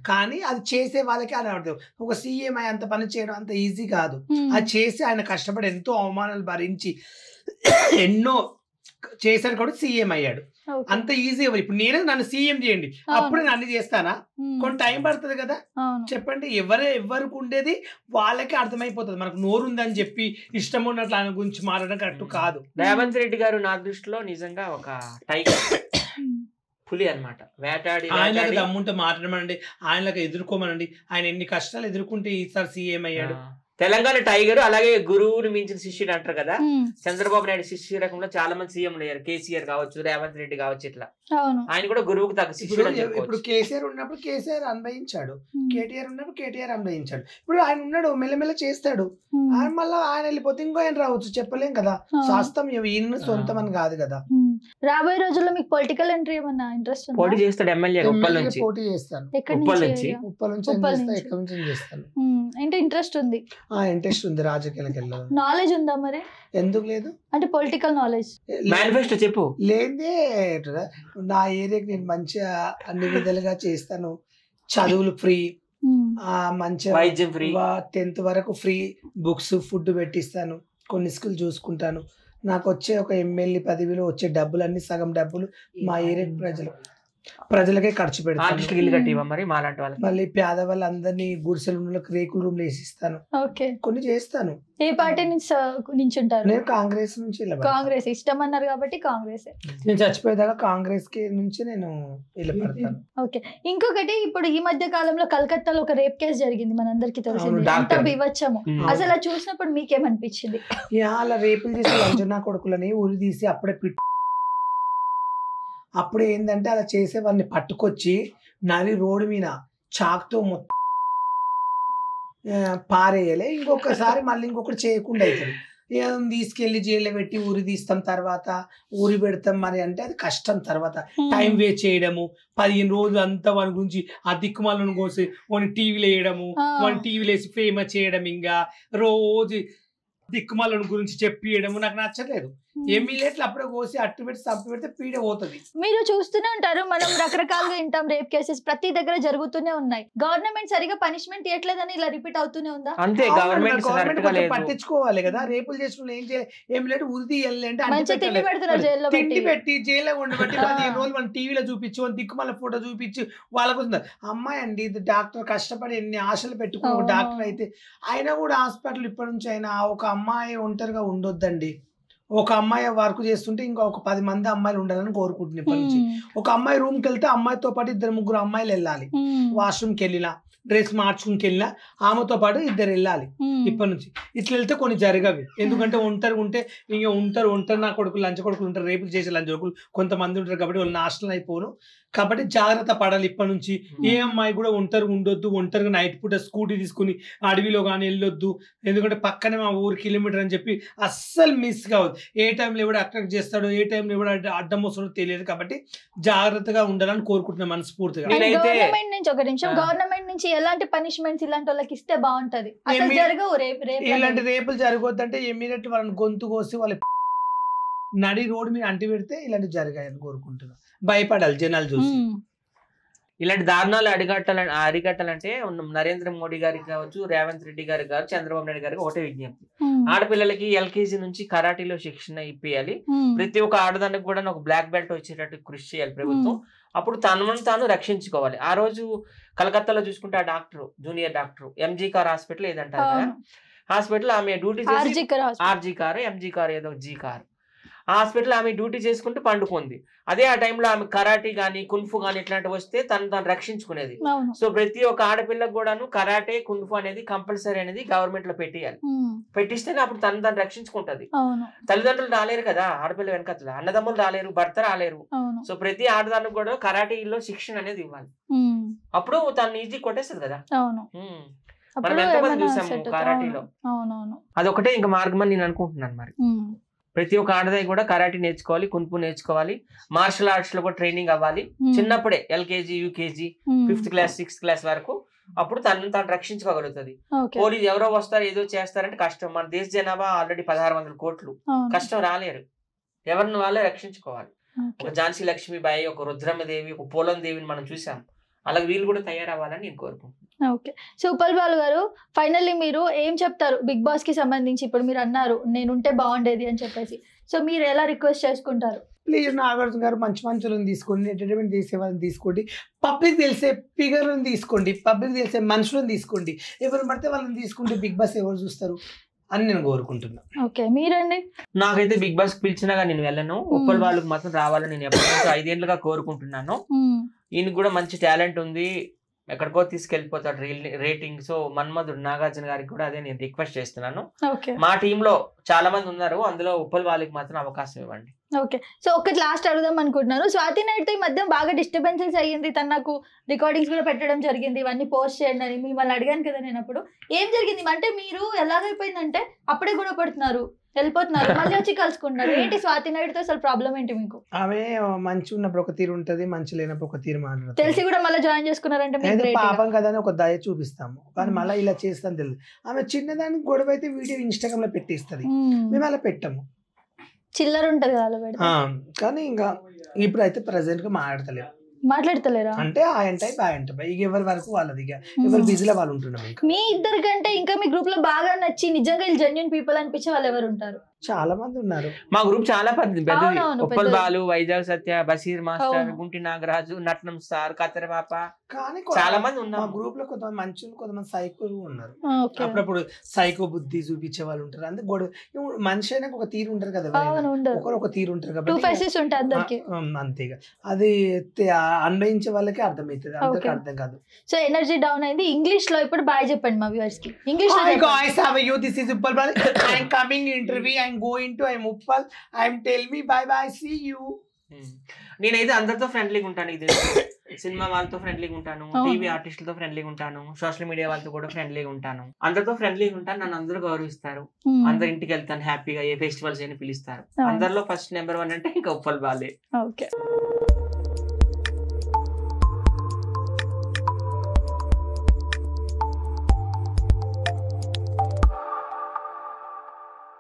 కానీ అది చేసే వాళ్ళకి అని అర్థం. ఒక సీఎం అంత పని చేయడం అంత ఈజీ కాదు. అది చేసి ఆయన కష్టపడి ఎంతో అవమానాలు భరించి ఎన్నో చేశాడు కాబట్టి సీఎం అయ్యాడు. అంత ఈజీ ఎవరు? ఇప్పుడు నేనే నన్ను సీఎం చేయండి అప్పుడే నన్ను చేస్తానా? కొన్ని టైం పడుతుంది కదా. చెప్పండి, ఎవరికి ఉండేది వాళ్ళకి అర్థమైపోతుంది. మనకు నోరుందని చెప్పి ఇష్టం ఉన్నట్లు ఆయన గురించి మాట్లాడడం కరెక్ట్ కాదు. రేవంత్ రెడ్డి గారు నా దృష్టిలో నిజంగా ఒక టైగర్, పులి అన్నమాట. వేటాడి ఆయనకు దమ్ముంటే మాట్లాడమనండి, ఆయనకు ఎదుర్కోమనండి. ఆయన ఎన్ని కష్టాలు ఎదుర్కొంటే ఈసారి సీఎం అయ్యాడు. తెలంగాణ టైగర్. అలాగే గురువుని మించిన శిష్యుడు అంటారు కదా, చంద్రబాబు నాయుడు శిష్యు రకంలో చాలా మంది సీఎం అయ్యారు. కేసీఆర్ కావచ్చు, రేవంత్ రెడ్డి కావచ్చు, ఇట్లా ఆయన కూడా గురువుకు తగ్గ శిష్యుడు. ఇప్పుడు కేసీఆర్ ఉన్నప్పుడు కేసీఆర్ అన్వయించాడు, కేటీఆర్ ఉన్నప్పుడు కేటీఆర్ అన్వయించాడు. ఇప్పుడు ఆయన ఉన్నాడు, మెల్లమెల్ల చేస్తాడు. మళ్ళీ ఆయన వెళ్ళిపోతే ఇంకో ఆయన రావచ్చు, చెప్పలేం కదా. శాస్త్రం ఈయన సొంతం అని కాదు కదా. రాబోయే రోజుల్లో మీకు పొలిటికల్ ఎంట్రీ ఏమన్నా ఇంట్రెస్ట్? పోటీ చేస్తాడు ఎమ్మెల్యే. పోటీ చేస్తాను. ఉప్పల్ నుంచి చేస్తాను. అంటే ఇంట్రెస్ట్ ఉంది? ఇంట్రెస్ట్ ఉంది. రాజకీయాలకు వెళ్ళాలి. నాలెడ్జ్ ఉందా మరి? ఎందుకు లేదు? అంటే పొలిటికల్ నాలెడ్జ్ మేనిఫెస్టో చెప్పు. లేదే నా ఏరియాకి నేను మంచిగా అన్ని విధాలుగా చేస్తాను. చదువులు ఫ్రీ, మంచిగా వైద్యం ఫ్రీ, 10th వరకు ఫ్రీ, బుక్స్, ఫుడ్ పెట్టిస్తాను, కొన్ని స్కూల్ చూసుకుంటాను. నాకు వచ్చే ఒక ఎమ్మెల్యే పదవిలో వచ్చే డబ్బులన్నీ సగం డబ్బులు మా ఏరియా ప్రజలకే ఖర్చు పెడతాను. మళ్ళీ పేదవాళ్ళందరినీ గుడిసెల రేకుల రూమ్ లో వేసిస్తాను. కొన్ని చేస్తాను. ఏ పార్టీ నుంచి ఉంటారు? నేను కాంగ్రెస్ నుంచి. కాంగ్రెస్ ఇష్టం అన్నారు కాబట్టి కాంగ్రెస్. నేను చచ్చిపోయేదాకా కాంగ్రెస్ కి నుంచి నేను వెళ్ళిపడతాను. ఓకే. ఇంకొకటి, ఇప్పుడు ఈ మధ్య కాలంలో కలకత్తాలో ఒక రేప్ కేసు జరిగింది, మనందరికీ తెలిసింది. అంత వివచ్చము. అసలు చూసినప్పుడు మీకేమనిపించింది? అలా రేపులు చేసి లంజనా కొడుకులని ఉరి తీసి అప్పుడే ఏంటంటే అలా చేసే వాళ్ళని పట్టుకొచ్చి నరి రోడ్డు మీద చాక్తో మొత్తం పారేయాలి. ఇంకొకసారి మళ్ళీ ఇంకొకటి చేయకుండా అవుతుంది. ఏదో తీసుకెళ్లి జైల్లో పెట్టి ఊరి తీస్తాం, తర్వాత ఊరి పెడతాం మరి అంటే అది కష్టం. తర్వాత టైం వేస్ట్ చేయడము, 15 రోజులు అంతా వాని గురించి ఆ దిక్కుమాలను కోసి వాని టీవీలో వేయడము, వాని టీవీలో వేసి ఫేమస్ చేయడం, ఇంకా రోజు దిక్కుమాలను గురించి చెప్పియడము నాకు నచ్చలేదు. ఎమ్మెల్యేట్లు అప్పుడే కోసి అట్టు పెట్టి చంపి పెడితే పీడ పోతుంది. మీరు చూస్తూనే ఉంటారు, మనం రకరకాలుగా వింటాం రేప్ కేసెస్ ప్రతి దగ్గర జరుగుతూనే ఉన్నాయి. గవర్నమెంట్ సరిగా పనిష్మెంట్ ఇవ్వట్లేదని ఇలా రిపీట్ అవుతూనే ఉందా? అంతే, గవర్నమెంట్ పట్టించుకోవాలి కదా. రేపులు చేసిన ఏం చేయాలి? ఏం లేదు, ఉరిది అంటే తిండి పెడుతున్నారు జైల్లో, తిండి పెట్టి జైల్లో ఉండబట్టి 15 రోజులు మనం టీవీలో చూపించి దిక్కుమల్ల ఫోటో చూపించి వాళ్ళకు అమ్మాయి అండి డాక్టర్ కష్టపడి ఎన్ని ఆశలు పెట్టుకుని డాక్టర్ అయితే అయినా కూడా హాస్పిటల్ ఇప్పటి నుంచి అయినా ఒక అమ్మాయి ఒంటరిగా ఉండొద్దండి. ఒక అమ్మాయి వర్క్ చేస్తుంటే ఇంకా ఒక 10 మంది అమ్మాయిలు ఉండాలని కోరుకుంటున్నాను ఇప్పటి నుంచి. ఒక అమ్మాయి రూమ్కి వెళ్తే అమ్మాయితో పాటు 2-3 అమ్మాయిలు వెళ్ళాలి. వాష్రూమ్కి వెళ్ళినా డ్రెస్ మార్చుకుని వెళ్ళినా ఆమెతో పాటు ఇద్దరు వెళ్ళాలి ఇప్పటి నుంచి. ఇట్లా వెళ్తే కొన్ని జరగవి. ఎందుకంటే ఒంటరి ఉంటే ఇంకా ఒంటరి నా కొడుకులు లంచ కొడుకులు ఉంటారు, రేపులు చేసే లంచ కొడుకులు కొంతమంది ఉంటారు కాబట్టి వాళ్ళు నాశనం అయిపోను. కాబట్టి జాగ్రత్త పడాలి ఇప్పటి నుంచి. ఏ అమ్మాయి కూడా ఒంటరిగా ఉండొద్దు, ఒంటరిగా నైట్ పూట స్కూటీ తీసుకుని అడవిలో కానీ వెళ్ళొద్దు. ఎందుకంటే పక్కనే మా ఊరు కిలోమీటర్ అని చెప్పి అస్సలు మిస్ కావద్దు. ఏ టైంలో ఎవడు అట్రాక్ట్ చేస్తాడో, ఏ టైంలో ఎవడు అడ్డం వస్తాడో తెలియదు. కాబట్టి జాగ్రత్తగా ఉండాలని కోరుకుంటున్నాను మనస్ఫూర్తిగా. గవర్నమెంట్ నుంచి ఒక నిమిషం, గవర్నమెంట్ నుంచి ఎలాంటి పనిష్మెంట్స్ ఇలాంటి వాళ్ళకి ఇస్తే బాగుంటది? ఇలాంటి రేపులు జరగొద్దంటే ఇమీడియట్ వాళ్ళని గొంతు కోసి వాళ్ళ నడి రోడ్డు మీద అంటి పెడితే ఇలాంటివి జరిగాయని కోరుకుంటున్నాను. భయపడాలి జనాలు చూసి. ఇలాంటి దారుణాలు అరికట్టాలంటే నరేంద్ర మోడీ గారికి కావచ్చు, రేవంత్ రెడ్డి గారికి కావచ్చు, చంద్రబాబు నాయుడు గారికి ఒకటే విజ్ఞప్తి. ఆడపిల్లలకి LKG నుంచి కరాటీలో శిక్షణ ఇప్పియాలి. ప్రతి ఒక్క ఆడదానికి కూడా ఒక బ్లాక్ బెల్ట్ వచ్చేటట్టు కృషి చేయాలి ప్రభుత్వం. అప్పుడు తాను రక్షించుకోవాలి. ఆ రోజు కలకత్తాలో చూసుకుంటే ఆ doctor, junior doctor, MG Kar hospital ఏదంటారు కదా, హాస్పిటల్ ఆమె డ్యూటీ చేసి RG కార్, MG కార్ ఏదో G కార్, ఆ హాస్పిటల్ ఆమె డ్యూటీ చేసుకుంటూ పండుకుంది. అదే ఆ టైంలో ఆమె కరాటీ గానీ కున్ఫు గానీ ఇట్లాంటివి వస్తే తను రక్షించుకునేది. సో ప్రతి ఒక్క ఆడపిల్లకు కూడాను కరాటే కున్ఫు అనేది కంపల్సరీ అనేది గవర్నమెంట్ లో పెట్టియాలి. పెట్టిస్తేనే అప్పుడు తను రక్షించుకుంటది. తల్లిదండ్రులు రాలేరు కదా ఆడపిల్ల వెనకట్ల, అన్నదమ్ములు రాలేరు, భర్త రాలేరు. సో ప్రతి ఆడదానికి కూడా కరాటీలో శిక్షణ అనేది ఇవ్వాలి. అప్పుడు తను ఈజీ కొట్టేస్తుంది కదా. మనం ఎంతమంది చూసాము కరాటీలో. అదొకటే ఇంకా మార్గం అని నేను అనుకుంటున్నాను. మరి ప్రతి ఒక్క ఆడదాయి కూడా కరాటీ నేర్చుకోవాలి, కున్ఫు నేర్చుకోవాలి, మార్షల్ ఆర్ట్స్ లో కూడా ట్రైనింగ్ అవ్వాలి చిన్నప్పుడే. LKG, UKG, 5th class 6th class వరకు. అప్పుడు తను రక్షించుకోగలుగుతుంది. పోలీసు ఎవరో వస్తారు ఏదో చేస్తారంటే కష్టం. మన దేశ జనాభా ఆల్రెడీ 1600 కోట్లు, కష్టం రాలేరు. ఎవరిని వాళ్ళే రక్షించుకోవాలి. ఒక ఝాన్సీ లక్ష్మీబాయి, ఒక రుద్రమ్మదేవి, ఒక పోలం దేవిని మనం చూసాం. అలాగే వీళ్ళు కూడా తయారవ్వాలని నేను కోరుకుంటున్నాను. ఓకే, సో ఉప్పల్ బాలు గారు, ఫైనల్లీ మీరు ఏం చెప్తారు బిగ్ బాస్ కి సంబంధించి? ఇప్పుడు మీరు అన్నారు నేను ఉంటే బాగుండేది అని చెప్పేసి, సో మీరు ఎలా రిక్వెస్ట్ చేసుకుంటారు? ప్లీజ్ నాగార్జున గారు మంచి మంచులను తీసుకోండి, ఎంటర్టైన్మెంట్ చేసే వాళ్ళని తీసుకోండి, పబ్లిక్ తెలిసే ఫిగర్లను తీసుకోండి, పబ్లిక్ తెలిసే మనుషులను తీసుకోండి. ఎవరు పడితే వాళ్ళని తీసుకుంటే బిగ్ బాస్ ఎవరు చూస్తారు అని నేను కోరుకుంటున్నా. ఓకే, మీరండి? నాకైతే బిగ్ బాస్ పిలిచినా కానీ నేను వెళ్ళను. ఉప్పల్ వాళ్ళకి మాత్రం రావాలని నేను ఎప్పటి 5 ఏళ్ళుగా కోరుకుంటున్నాను. ఈయనకు కూడా మంచి టాలెంట్ ఉంది, ఎక్కడికో తీసుకెళ్లిపోతాడు రేటింగ్. సో మన్మధుడు నాగార్జున గారికి కూడా అదే నేను రిక్వెస్ట్ చేస్తున్నాను. మా టీంలో చాలా మంది ఉన్నారు, అందులో ఉప్పల్ వాళ్ళకి మాత్రం అవకాశం ఇవ్వండి. ఓకే, సో ఒకటి లాస్ట్ అడుగుదాం అనుకుంటున్నాను. స్వాతి నాయుడుతో ఈ మధ్య బాగా డిస్టర్బెన్సెస్ అయ్యింది. తను నాకు రికార్డింగ్స్ కూడా పెట్టడం జరిగింది, ఇవన్నీ పోస్ట్ చేయండి అని మిమ్మల్ని అడిగాను కదా నేను. అప్పుడు ఏం జరిగింది అంటే మీరు ఎలాగైపోయిందంటే అప్పుడే గొడవ పడుతున్నారు, వెళ్ళిపోతున్నారు, మళ్ళీ వచ్చి కలుసుకుంటున్నారు. ఏంటి స్వాతి నాయుడుతో అసలు ప్రాబ్లం ఏంటి మీకు? ఆమె మంచి ఉన్నప్పుడు ఒక తీరు ఉంటది, మంచి లేనప్పుడు ఒక తీరు మాట్లాడుతుంది. తెలిసి కూడా మళ్ళీ జాయిన్ చేసుకున్నారంటే పాపం కదా అని ఒక దయ చూపిస్తాము, కానీ మళ్ళీ ఇలా చేస్తాను తెలియదు. ఆమె చిన్నదానికి గొడవ అయితే వీడియో ఇన్స్టాగ్రామ్ లో పెట్టిస్తుంది, మేము అలా పెట్టాము. చిల్లర ఉంటది కదా. కానీ ఇంకా ఇప్పుడు అయితే ప్రెసెంట్ గా మాట్లాడతలేరా అంటే ఆయన టైప్ ఇక ఎవరి వరకు వాళ్ళది, ఇక ఎవరు బిజీలో వాళ్ళు ఉంటున్నారు. మీ ఇద్దరు కంటే ఇంకా మీ గ్రూప్ లో బాగా నచ్చి నిజంగా జెన్యూన్ పీపుల్ అనిపించే వాళ్ళు ఎవరు ఉంటారు? చాలా మంది ఉన్నారు. మా గ్రూప్ చాలా పెద్దది. ఉప్పల్ బాలు, వైజాగ్ సత్య, బషీర్ మాస్టర్, గుంటి నాగరాజు, నట్నం సార్, కత్తెర పాప, కానీ చాలా మంది ఉన్నారు. మా గ్రూప్ లో కొంతమంది మంచి, కొంతమంది సైకోలు ఉన్నారు. అప్పుడప్పుడు సైకో బుద్ధి చూపించే వాళ్ళు ఉంటారు. అందుకే గొడవ మనిషి అయినా ఒక తీరు ఉంటారు కదా, ఒకరు ఒక తీరు ఉంటారు కాబట్టి అంతేగా అది అన్వయించే వాళ్ళకి అర్థమవుతుంది, అందరికి అర్థం కాదు. సో ఎనర్జీ డౌన్ అయింది. ఇంగ్లీష్ లో ఇప్పుడు బాయ్ చెప్పండి మా వ్యూవర్స్ కి. ఇంగ్లీష్ లో guys, how are you? This is Uppal Bal. I am coming interview. I am going to I am Uppal. I am tell me bye bye, see you. నేనైతే అందరితో ఫ్రెండ్లీగా ఉంటాను. ఇది సినిమా వాళ్ళతో ఫ్రెండ్లీగా ఉంటాను, టీవీ ఆర్టిస్టులతో ఫ్రెండ్లీగా ఉంటాను, సోషల్ మీడియా వాళ్ళతో కూడా ఫ్రెండ్లీగా ఉంటాను. అందరితో ఫ్రెండ్లీగా ఉంటాను, నన్ను అందరూ గౌరవిస్తారు. అందరి ఇంటికి వెళ్తాను హ్యాపీగా, ఏ ఫెస్టివల్స్ అయినా పిలుస్తారు. అందరిలో ఫస్ట్ నెంబర్ 1 అంటే ఇంకా ఉప్పల్ బాలే. ఓకే.